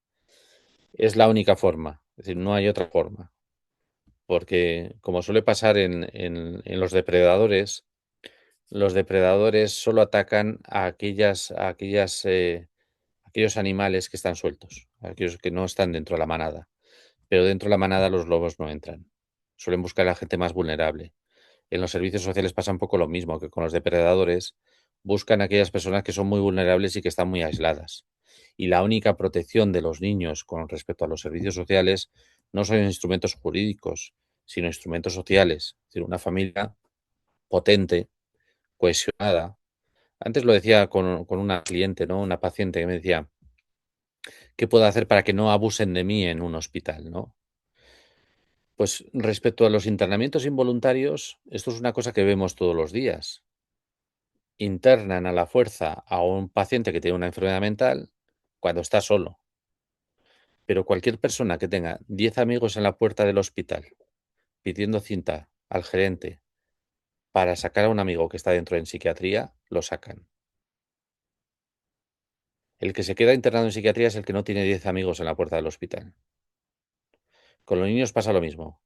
Es la única forma, es decir, no hay otra forma. Porque, como suele pasar en los depredadores solo atacan a aquellos animales que están sueltos, a aquellos que no están dentro de la manada. Pero dentro de la manada los lobos no entran. Suelen buscar a la gente más vulnerable. En los servicios sociales pasa un poco lo mismo, que con los depredadores buscan a aquellas personas que son muy vulnerables y que están muy aisladas. Y la única protección de los niños con respecto a los servicios sociales no son instrumentos jurídicos, sino instrumentos sociales. Es decir, una familia potente, cohesionada. Antes lo decía con una cliente, ¿no? Una paciente que me decía, ¿qué puedo hacer para que no abusen de mí en un hospital, ¿no? Pues respecto a los internamientos involuntarios, esto es una cosa que vemos todos los días. Internan a la fuerza a un paciente que tiene una enfermedad mental cuando está solo. Pero cualquier persona que tenga 10 amigos en la puerta del hospital pidiendo cinta al gerente para sacar a un amigo que está dentro en psiquiatría, lo sacan. El que se queda internado en psiquiatría es el que no tiene 10 amigos en la puerta del hospital. Con los niños pasa lo mismo.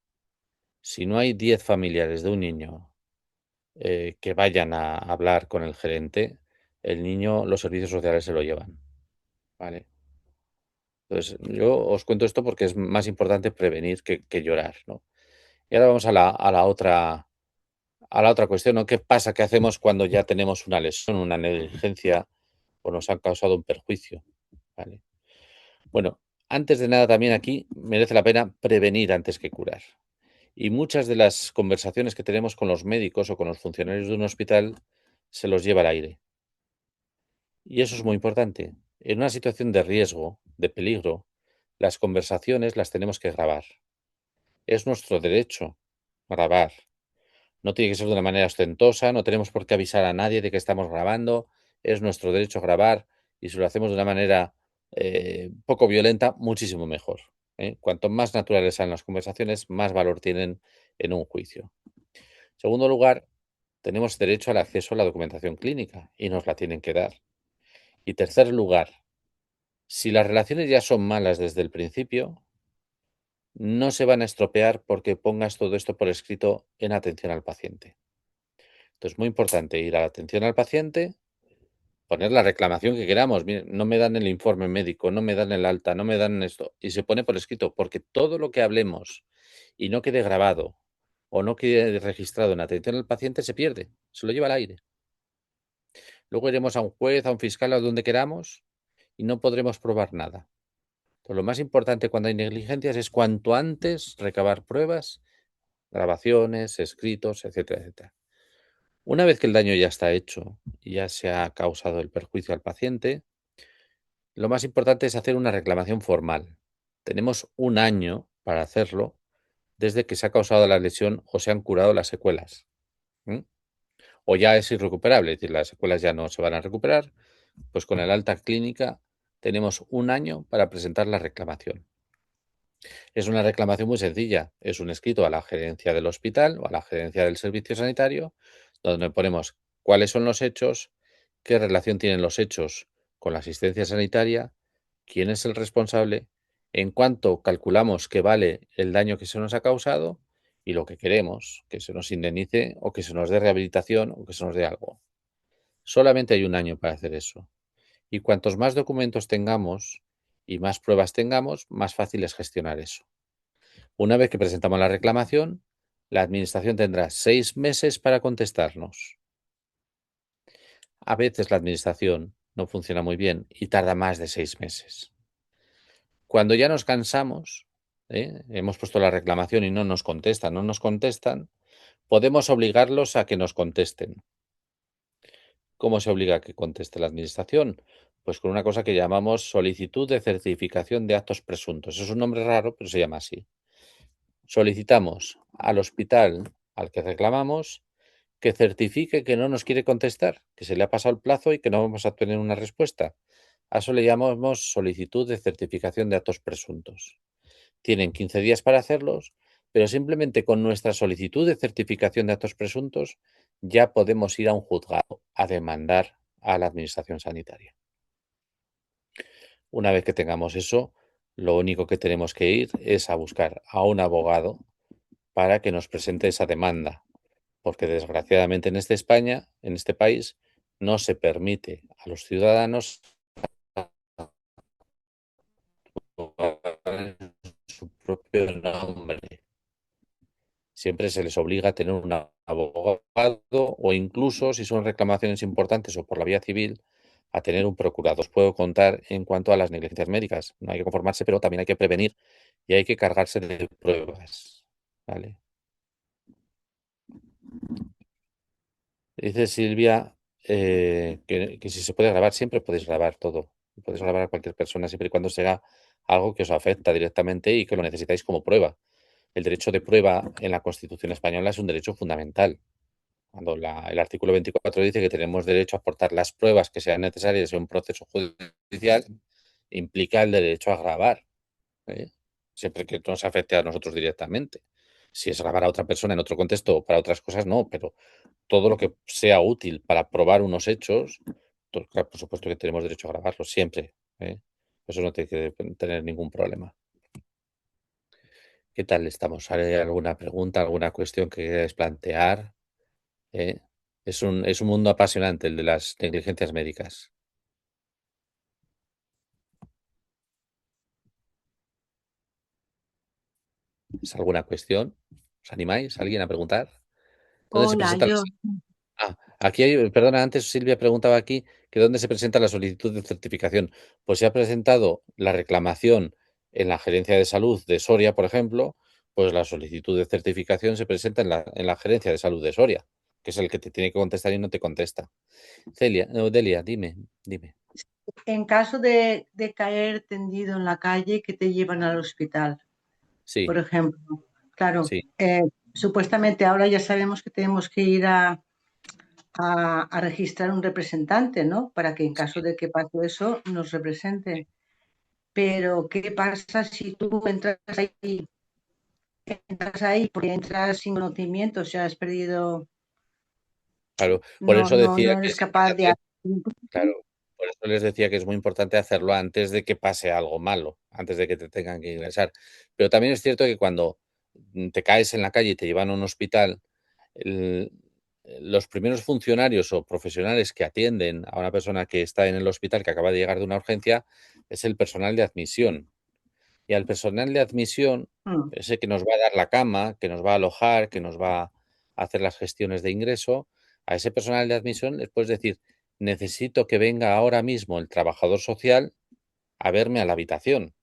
Si no hay 10 familiares de un niño que vayan a hablar con el gerente, el niño, los servicios sociales se lo llevan. ¿Vale? Entonces, yo os cuento esto porque es más importante prevenir que llorar, ¿no? Y ahora vamos a la otra cuestión, ¿no? ¿Qué pasa? ¿Qué hacemos cuando ya tenemos una lesión, una negligencia o nos han causado un perjuicio? ¿Vale? Bueno, Antes de nada, también aquí merece la pena prevenir antes que curar. Y muchas de las conversaciones que tenemos con los médicos o con los funcionarios de un hospital se los lleva al aire. Y eso es muy importante. En una situación de riesgo, de peligro, las conversaciones las tenemos que grabar. Es nuestro derecho grabar. No tiene que ser de una manera ostentosa, no tenemos por qué avisar a nadie de que estamos grabando. Es nuestro derecho grabar y si lo hacemos de una manera poco violenta, muchísimo mejor. Cuanto más naturales sean las conversaciones, más valor tienen en un juicio. En segundo lugar, tenemos derecho al acceso a la documentación clínica y nos la tienen que dar. Y tercer lugar, si las relaciones ya son malas desde el principio, no se van a estropear porque pongas todo esto por escrito en atención al paciente. Entonces, muy importante ir a la atención al paciente, poner la reclamación que queramos. Mire, no me dan el informe médico, no me dan el alta, no me dan esto. Y se pone por escrito, porque todo lo que hablemos y no quede grabado o no quede registrado en atención al paciente se pierde, se lo lleva al aire. Luego iremos a un juez, a un fiscal, a donde queramos y no podremos probar nada. Entonces, lo más importante cuando hay negligencias es cuanto antes recabar pruebas, grabaciones, escritos, etcétera, etcétera. Una vez que el daño ya está hecho y ya se ha causado el perjuicio al paciente, lo más importante es hacer una reclamación formal. Tenemos un año para hacerlo desde que se ha causado la lesión o se han curado las secuelas. O ya es irrecuperable, es decir, las secuelas ya no se van a recuperar, pues con el alta clínica tenemos un año para presentar la reclamación. Es una reclamación muy sencilla, es un escrito a la gerencia del hospital o a la gerencia del servicio sanitario, donde ponemos cuáles son los hechos, qué relación tienen los hechos con la asistencia sanitaria, quién es el responsable, en cuánto calculamos que vale el daño que se nos ha causado y lo que queremos, que se nos indemnice o que se nos dé rehabilitación o que se nos dé algo. Solamente hay un año para hacer eso. Y cuantos más documentos tengamos y más pruebas tengamos, más fácil es gestionar eso. Una vez que presentamos la reclamación, la Administración tendrá 6 meses para contestarnos. A veces la Administración no funciona muy bien y tarda más de 6 meses. Cuando ya nos cansamos, hemos puesto la reclamación y no nos contestan, podemos obligarlos a que nos contesten. ¿Cómo se obliga a que conteste la Administración? Pues con una cosa que llamamos solicitud de certificación de actos presuntos. Es un nombre raro, pero se llama así. Solicitamos al hospital al que reclamamos que certifique que no nos quiere contestar, que se le ha pasado el plazo y que no vamos a obtener una respuesta. A eso le llamamos solicitud de certificación de actos presuntos. Tienen 15 días para hacerlos, pero simplemente con nuestra solicitud de certificación de actos presuntos ya podemos ir a un juzgado a demandar a la Administración sanitaria. Una vez que tengamos eso, lo único que tenemos que ir es a buscar a un abogado para que nos presente esa demanda, porque desgraciadamente en España, en este país, no se permite a los ciudadanos su propio nombre. Siempre se les obliga a tener un abogado o incluso, si son reclamaciones importantes o por la vía civil, a tener un procurador. Os puedo contar en cuanto a las negligencias médicas. No hay que conformarse, pero también hay que prevenir y hay que cargarse de pruebas. ¿Vale? Dice Silvia que si se puede grabar, siempre podéis grabar todo. Podéis grabar a cualquier persona siempre y cuando sea algo que os afecta directamente y que lo necesitáis como prueba. El derecho de prueba en la Constitución española es un derecho fundamental. Cuando el artículo 24 dice que tenemos derecho a aportar las pruebas que sean necesarias en un proceso judicial, implica el derecho a grabar, siempre que no nos afecte a nosotros directamente. Si es grabar a otra persona en otro contexto o para otras cosas, no, pero todo lo que sea útil para probar unos hechos, claro, por supuesto que tenemos derecho a grabarlo siempre. Eso no tiene que tener ningún problema. ¿Qué tal estamos? ¿Hay alguna pregunta, alguna cuestión que queráis plantear? Es un mundo apasionante el de las negligencias médicas. ¿Es alguna cuestión? ¿Os animáis? ¿Alguien a preguntar? ¿Dónde se Hola, presenta yo. aquí hay, perdona, antes Silvia preguntaba aquí que dónde se presenta la solicitud de certificación. Pues se ha presentado la reclamación en la Gerencia de Salud de Soria, por ejemplo, pues la solicitud de certificación se presenta en la Gerencia de Salud de Soria, que es el que te tiene que contestar y no te contesta. Delia, dime. En caso de caer tendido en la calle, que te llevan al hospital, Sí, por ejemplo. Claro, sí, supuestamente ahora ya sabemos que tenemos que ir a registrar un representante, ¿no? Para que en caso de que pase eso nos represente. Pero, ¿qué pasa si tú entras ahí porque entras sin conocimiento, o sea, has perdido, claro. Por eso no decía que eres es capaz de... importante, claro, por eso les decía que es muy importante hacerlo antes de que pase algo malo, antes de que te tengan que ingresar. Pero también es cierto que cuando te caes en la calle y te llevan a un hospital, el- los primeros funcionarios o profesionales que atienden a una persona que está en el hospital, que acaba de llegar de una urgencia, es el personal de admisión. Y al personal de admisión, Mm, ese que nos va a dar la cama, que nos va a alojar, que nos va a hacer las gestiones de ingreso, a ese personal de admisión les puedes decir, necesito que venga ahora mismo el trabajador social a verme a la habitación,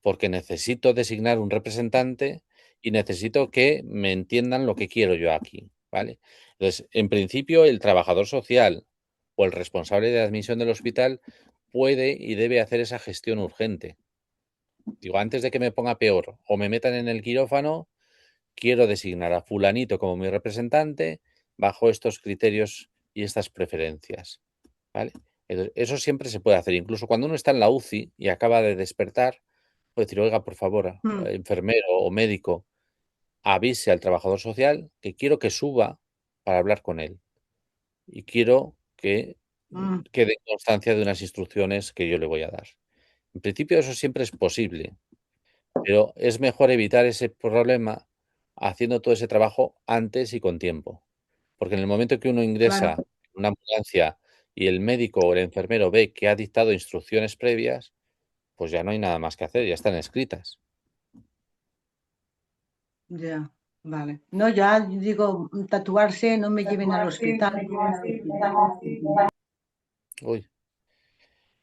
porque necesito designar un representante y necesito que me entiendan lo que quiero yo aquí, ¿vale? Entonces, en principio, el trabajador social o el responsable de admisión del hospital puede y debe hacer esa gestión urgente. Digo, antes de que me ponga peor o me metan en el quirófano, quiero designar a fulanito como mi representante bajo estos criterios y estas preferencias, ¿vale? Entonces, eso siempre se puede hacer. Incluso cuando uno está en la UCI y acaba de despertar, puede decir, oiga, por favor, mm, enfermero o médico, avise al trabajador social que quiero que suba para hablar con él y quiero que mm. quede constancia de unas instrucciones que yo le voy a dar. En principio eso siempre es posible, pero es mejor evitar ese problema haciendo todo ese trabajo antes y con tiempo. Porque en el momento que uno Claro, ingresa en una ambulancia y el médico o el enfermero ve que ha dictado instrucciones previas, pues ya no hay nada más que hacer, ya están escritas. ya, vale. No, ya digo, tatuarse, no me lleven al hospital. Uy.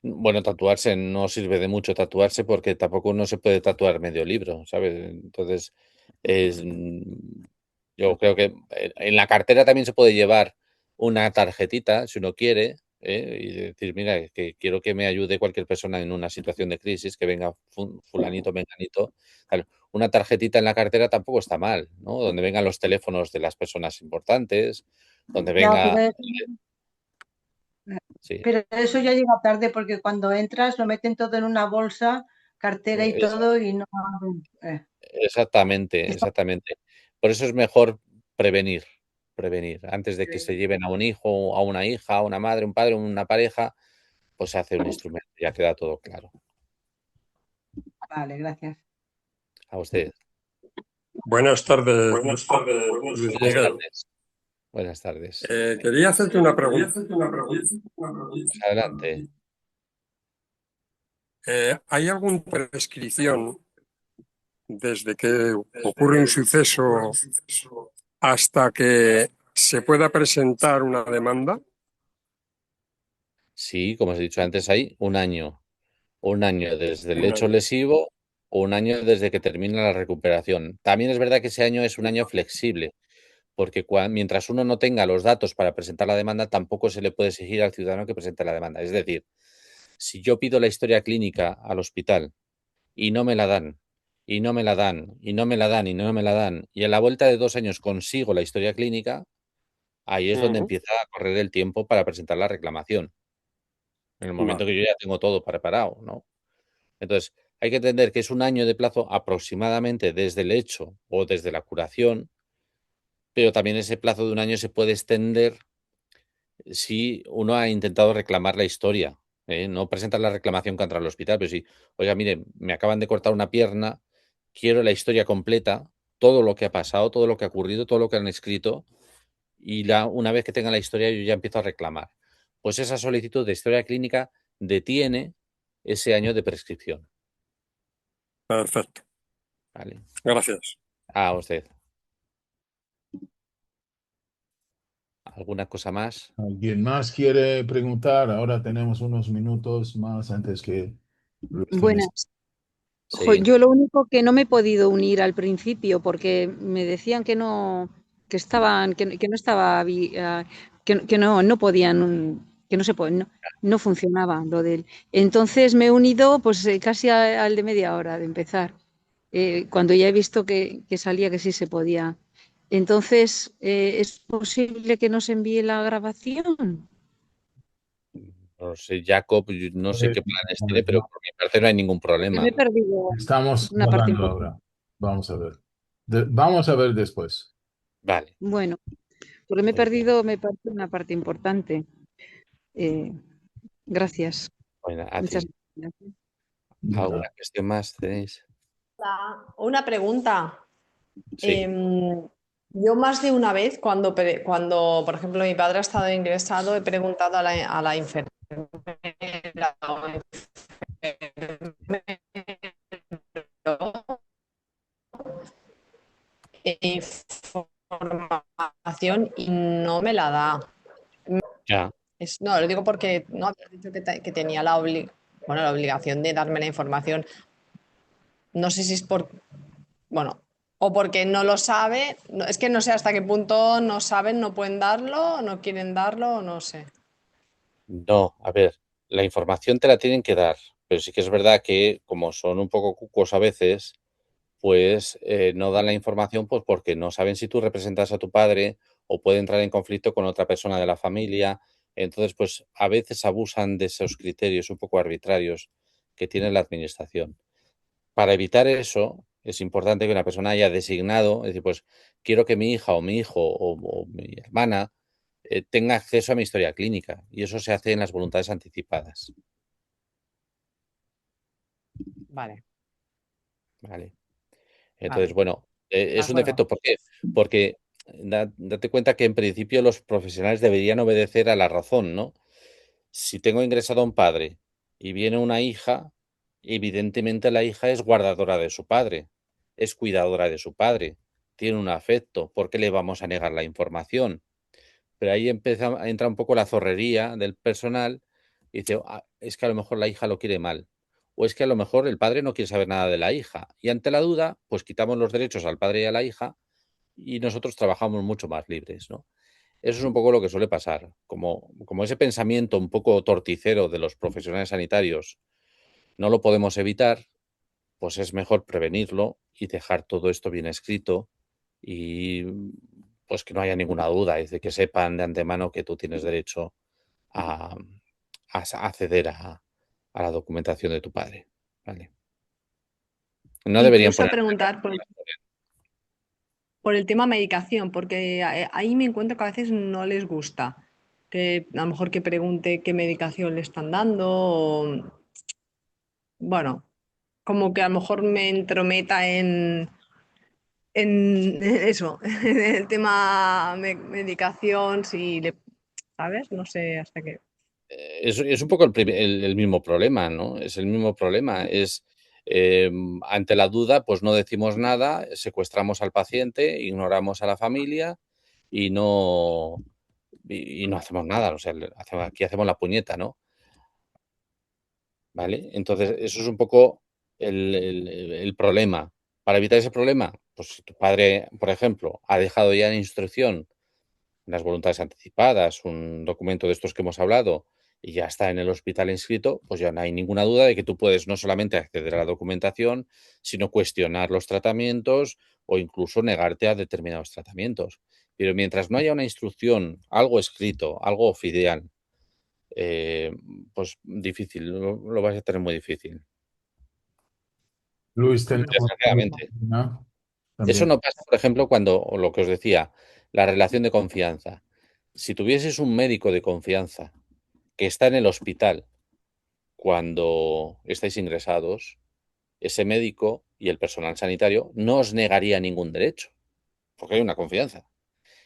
Bueno, tatuarse no sirve de mucho tatuarse porque tampoco uno se puede tatuar medio libro, ¿sabes? Entonces, es, yo creo que en la cartera también se puede llevar una tarjetita, si uno quiere, y decir, mira, que quiero que me ayude cualquier persona en una situación de crisis, que venga fulanito, menganito. Claro, una tarjetita en la cartera tampoco está mal, ¿no? Donde vengan los teléfonos de las personas importantes, donde Ya, venga... Sí, pero eso ya llega tarde porque cuando entras lo meten todo en una bolsa, cartera y esa- todo, y no. exactamente, Esto- exactamente. Por eso es mejor prevenir, prevenir. Antes de que se lleven a un hijo, a una hija, a una madre, un padre, una pareja, pues se hace un instrumento, ya queda todo claro. Vale, gracias. A usted. Buenas tardes, Buenas Luis Miguel. tardes. Buenas tardes. Quería hacerte una pregunta. Pues adelante. ¿Hay alguna prescripción desde que ocurre un suceso hasta que se pueda presentar una demanda? Sí, como os he dicho antes, hay un año. Un año desde el Un hecho año. lesivo o un año desde que termina la recuperación. También es verdad que ese año es un año flexible, porque mientras uno no tenga los datos para presentar la demanda, tampoco se le puede exigir al ciudadano que presente la demanda. Es decir, si yo pido la historia clínica al hospital y no me la dan, y no me la dan, y no me la dan, y no me la dan, y a la vuelta de 2 años consigo la historia clínica, ahí es donde Ujú. empieza a correr el tiempo para presentar la reclamación. En el momento Vale. que yo ya tengo todo preparado, ¿no? Entonces, hay que entender que es un año de plazo aproximadamente desde el hecho o desde la curación, pero también ese plazo de un año se puede extender si uno ha intentado reclamar la historia, ¿eh? No presentar la reclamación contra el hospital, pero sí, oiga, mire, me acaban de cortar una pierna, quiero la historia completa, todo lo que ha pasado, todo lo que ha ocurrido, todo lo que han escrito, y una vez que tenga la historia yo ya empiezo a reclamar. Pues esa solicitud de historia clínica detiene ese año de prescripción. Perfecto. ¿Vale? Gracias. A usted. ¿Alguna cosa más? ¿Alguien más quiere preguntar? Ahora tenemos unos minutos más antes que Luis Buenas, Sí, Yo lo único que no me he podido unir al principio porque me decían que no, que no estaba, que no podían, que no se puede, no funcionaba lo de él. Entonces me he unido pues casi al de media hora de empezar, cuando ya he visto que salía que sí se podía. Entonces, ¿es posible que nos envíe la grabación? no sé, Jacob, yo no sé Eh, qué planes tiene, pero por mi parte no hay ningún Que problema. me he perdido Estamos una parte hablando importante. ahora. Vamos a ver. Vamos a ver después. Vale, Bueno, porque muy bien. me he perdido una parte importante. Eh, gracias. Bueno, a Muchas ti. gracias. ¿Alguna cuestión más tenéis? Una pregunta. Sí. Yo más de una vez, cuando, por ejemplo, mi padre ha estado ingresado, he preguntado a la enfermera o enfermero información y no me la da. Ya. No, lo digo porque no habías dicho que tenía la obligación de darme la información. No sé si es bueno, o porque no lo sabe. Es que no sé hasta qué punto no saben, no pueden darlo, no quieren darlo, no sé. No, a ver, la información te la tienen que dar, pero sí que es verdad que como son un poco cucos a veces, pues no dan la información pues porque no saben si tú representas a tu padre o puede entrar en conflicto con otra persona de la familia. Entonces, pues a veces abusan de esos criterios un poco arbitrarios que tiene la administración. Para evitar eso, es importante que una persona haya designado, es decir, pues quiero que mi hija o mi hijo o mi hermana tenga acceso a mi historia clínica y eso se hace en las voluntades anticipadas. Vale, ¿Vale? Entonces, vale. bueno, De es un acuerdo. defecto. ¿Por qué? Porque date cuenta que en principio los profesionales deberían obedecer a la razón, ¿no? Si tengo ingresado a un padre y viene una hija, evidentemente la hija es guardadora de su padre, es cuidadora de su padre, tiene un afecto. ¿Por qué le vamos a negar la información? Pero ahí entra un poco la zorrería del personal y dice, "Ah, es que a lo mejor la hija lo quiere mal. O es que a lo mejor el padre no quiere saber nada de la hija. Y ante la duda, pues quitamos los derechos al padre y a la hija y nosotros trabajamos mucho más libres, ¿no? Eso es un poco lo que suele pasar. Como ese pensamiento un poco torticero de los profesionales sanitarios no lo podemos evitar, pues es mejor prevenirlo y dejar todo esto bien escrito y pues que no haya ninguna duda, es de que sepan de antemano que tú tienes derecho a, acceder a la documentación de tu padre. ¿Vale? No deberían Incluso poner. preguntar por el tema medicación, porque ahí me encuentro que a veces no les gusta. Que a lo mejor que pregunte qué medicación le están dando, o, bueno, como que a lo mejor me entrometa en eso, en el tema medicación, si le, ¿sabes? No sé hasta qué. Es un poco el mismo problema, ¿no? Es el mismo problema. Ante la duda, pues no decimos nada, secuestramos al paciente, ignoramos a la familia y y no hacemos nada. O sea, aquí hacemos la puñeta, ¿no? ¿Vale? Entonces, eso es un poco el problema. Para evitar ese problema, pues si tu padre, por ejemplo, ha dejado ya en instrucción las voluntades anticipadas, un documento de estos que hemos hablado, y ya está en el hospital inscrito, pues ya no hay ninguna duda de que tú puedes no solamente acceder a la documentación, sino cuestionar los tratamientos o incluso negarte a determinados tratamientos. Pero mientras no haya una instrucción, algo escrito, algo oficial, eh, pues difícil, lo vas a tener muy difícil, Luis, tenemos desgraciadamente. ¿no? Eso También. no pasa, por ejemplo, cuando, o lo que os decía, la relación de confianza. Si tuvieses un médico de confianza que está en el hospital cuando estáis ingresados, ese médico y el personal sanitario no os negaría ningún derecho, porque hay una confianza.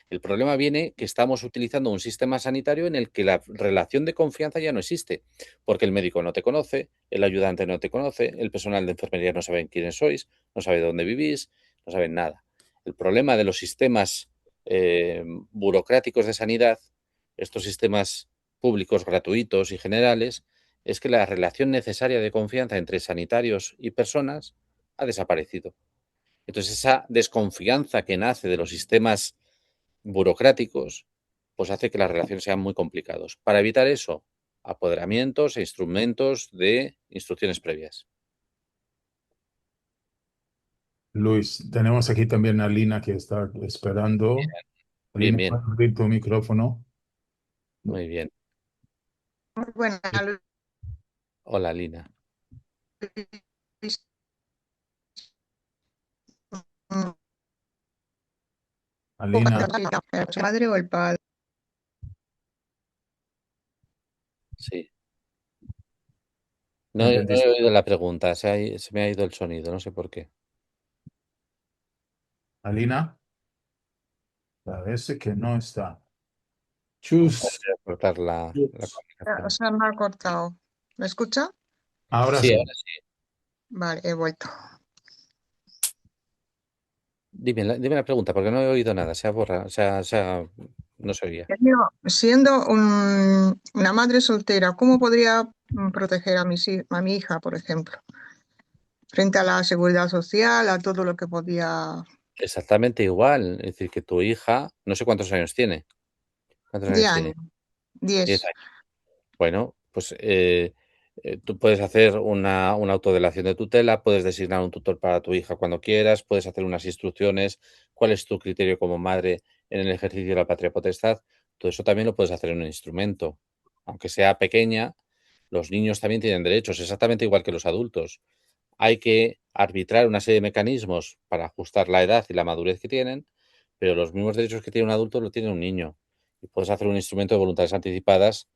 El problema viene que estamos utilizando un sistema sanitario en el que la relación de confianza ya no existe, porque el médico no te conoce, el ayudante no te conoce, el personal de enfermería no sabe quiénes sois, no sabe dónde vivís, no saben nada. El problema de los sistemas burocráticos de sanidad, estos sistemas públicos gratuitos y generales, es que la relación necesaria de confianza entre sanitarios y personas ha desaparecido. Entonces, esa desconfianza que nace de los sistemas burocráticos, pues hace que las relaciones sean muy complicadas. Para evitar eso, apoderamientos e instrumentos de instrucciones previas. Luis, tenemos aquí también a Lina que está esperando. Bien, Lina, bien. ¿puedes abrir tu micrófono? Muy bien. Muy buena, Hola, Lina. Luis. Alina, ¿El madre o el padre? Sí. ¿me No he entendiste? oído la pregunta, se me ha ido el sonido, no sé por qué. Alina, parece que no está. Chus, Podría cortar la O comunicación. sea, me ha cortado. ¿Me escucha? ahora Sí, sí. ahora sí. Vale, he vuelto. Dime la pregunta, porque no he oído nada, se ha borrado, no se oía. Siendo una madre soltera, ¿cómo podría proteger a mi hija, por ejemplo? Frente a la seguridad social, a todo lo que podía. Exactamente igual, es decir, que tu hija, no sé cuántos años tiene. ¿Cuántos 10 años tiene? años. 10 10. años. Bueno, pues tú puedes hacer una autodelación de tutela, puedes designar un tutor para tu hija cuando quieras, puedes hacer unas instrucciones, cuál es tu criterio como madre en el ejercicio de la patria potestad. Todo eso también lo puedes hacer en un instrumento. Aunque sea pequeña, los niños también tienen derechos, exactamente igual que los adultos. Hay que arbitrar una serie de mecanismos para ajustar la edad y la madurez que tienen, pero los mismos derechos que tiene un adulto lo tiene un niño. Y puedes hacer un instrumento de voluntades anticipadas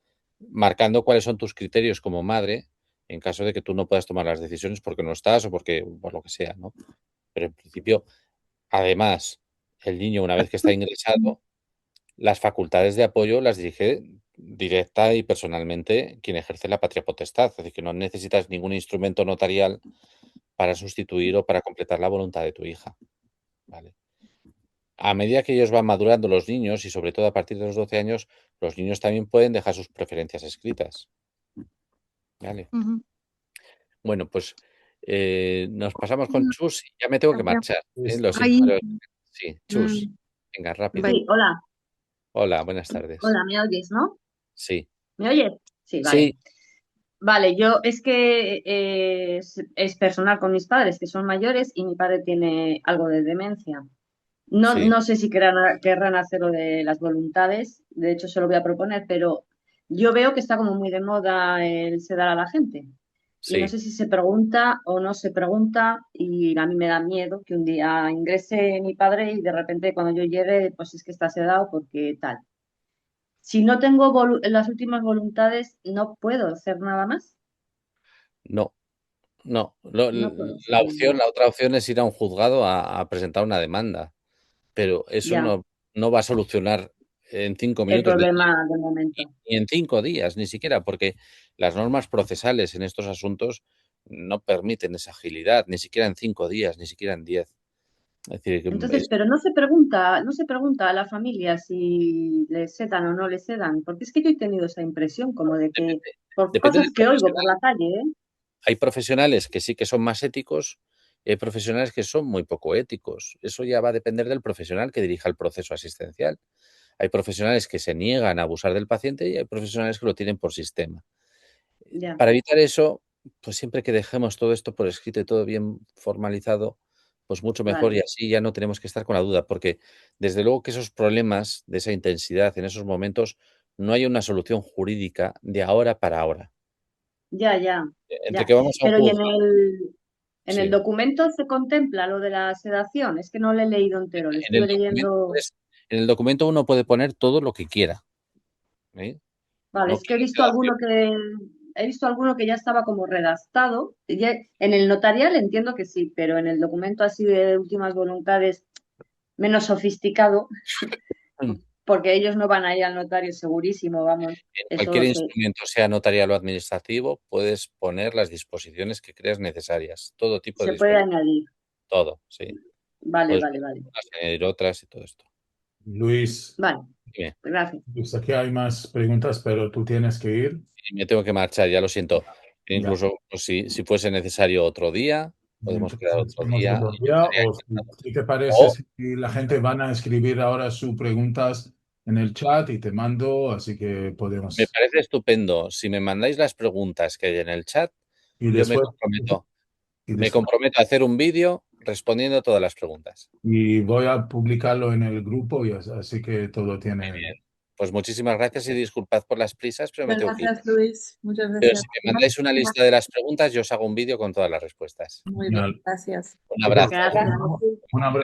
marcando cuáles son tus criterios como madre en caso de que tú no puedas tomar las decisiones porque no estás o porque por lo que sea, ¿no? Pero en principio, además, el niño una vez que está ingresado, las facultades de apoyo las dirige directa y personalmente quien ejerce la patria potestad, es decir, que no necesitas ningún instrumento notarial para sustituir o para completar la voluntad de tu hija, ¿vale? A medida que ellos van madurando los niños y sobre todo a partir de los 12 años, los niños también pueden dejar sus preferencias escritas, ¿vale? Ujú. Bueno, pues nos pasamos con Chus y ya me tengo que marchar. Lo siento, Ay, pero sí, Chus, venga, rápido. Sí, hola, Hola, buenas tardes. hola, ¿me oyes, no? Sí, ¿Me oyes? Sí, vale. sí, Vale, yo es que es personal con mis padres, que son mayores, y mi padre tiene algo de demencia. No, sí, no sé si querrán hacerlo de las voluntades, de hecho se lo voy a proponer, pero yo veo que está como muy de moda el sedar a la gente. Y no sí. sé si se pregunta o no se pregunta, y a mí me da miedo que un día ingrese mi padre y de repente cuando yo llegue, pues es que está sedado porque tal. Si no tengo las últimas voluntades, no puedo hacer nada más. No, no. No puedo hacer nada más. La otra opción es ir a un juzgado a presentar una demanda, pero eso Ya, no va a solucionar en 5 el minutos problema del momento. ni en 5 días, ni siquiera, porque las normas procesales en estos asuntos no permiten esa agilidad, ni siquiera en 5 días, ni siquiera en 10. Es decir, Entonces, pero no se pregunta a la familia si le sedan o no le sedan, porque es que yo he tenido esa impresión como de que, por depende cosas del que oigo por profesional. la calle, ¿eh? Hay profesionales que sí que son más éticos y hay profesionales que son muy poco éticos. Eso ya va a depender del profesional que dirija el proceso asistencial. Hay profesionales que se niegan a abusar del paciente y hay profesionales que lo tienen por sistema. Ya, Para evitar eso, pues siempre que dejemos todo esto por escrito y todo bien formalizado, pues mucho mejor y vale. así ya no tenemos que estar con la duda, porque desde luego que esos problemas de esa intensidad en esos momentos no hay una solución jurídica de ahora para ahora. Ya, ya, Entre ya. que vamos a un Pero ¿y en juzgado, el sí. documento se contempla lo de la sedación? Es que no le he leído entero, le En el estuve documento, leyendo. en el documento uno puede poner todo lo que quiera, ¿eh? Vale, No es que he pone visto sedación. alguno que ya estaba como redactado. En el notarial entiendo que sí, pero en el documento así de últimas voluntades menos sofisticado, porque ellos no van a ir al notario segurísimo, vamos, En eso cualquier instrumento, sea notarial o administrativo, puedes poner las disposiciones que creas necesarias. Todo tipo de se puede disposiciones. añadir. Todo, sí. Vale, Puedes vale, poner vale. unas, añadir otras y todo esto. Luis, Vale. Dime. Gracias. Pues aquí hay más preguntas, pero tú tienes que ir. Y me tengo que marchar, ya lo siento. Ya. Incluso pues, si fuese necesario otro día, podemos quedar otro Hacemos día. otro día, o si te parece, O- si la gente van a escribir ahora sus preguntas en el chat y te mando, así que podemos. Me parece estupendo. Si me mandáis las preguntas que hay en el chat, Y yo después, me comprometo a hacer un vídeo respondiendo a todas las preguntas. y voy a publicarlo en el grupo, y así que todo tiene. Muy bien. Pues muchísimas gracias y disculpad por las prisas, pero me Muchas tengo que ir. gracias, Luis. Muchas Pero gracias. si me mandáis una lista de las preguntas, yo os hago un vídeo con todas las respuestas. Muy bien, gracias. Un abrazo. Gracias. Un abrazo.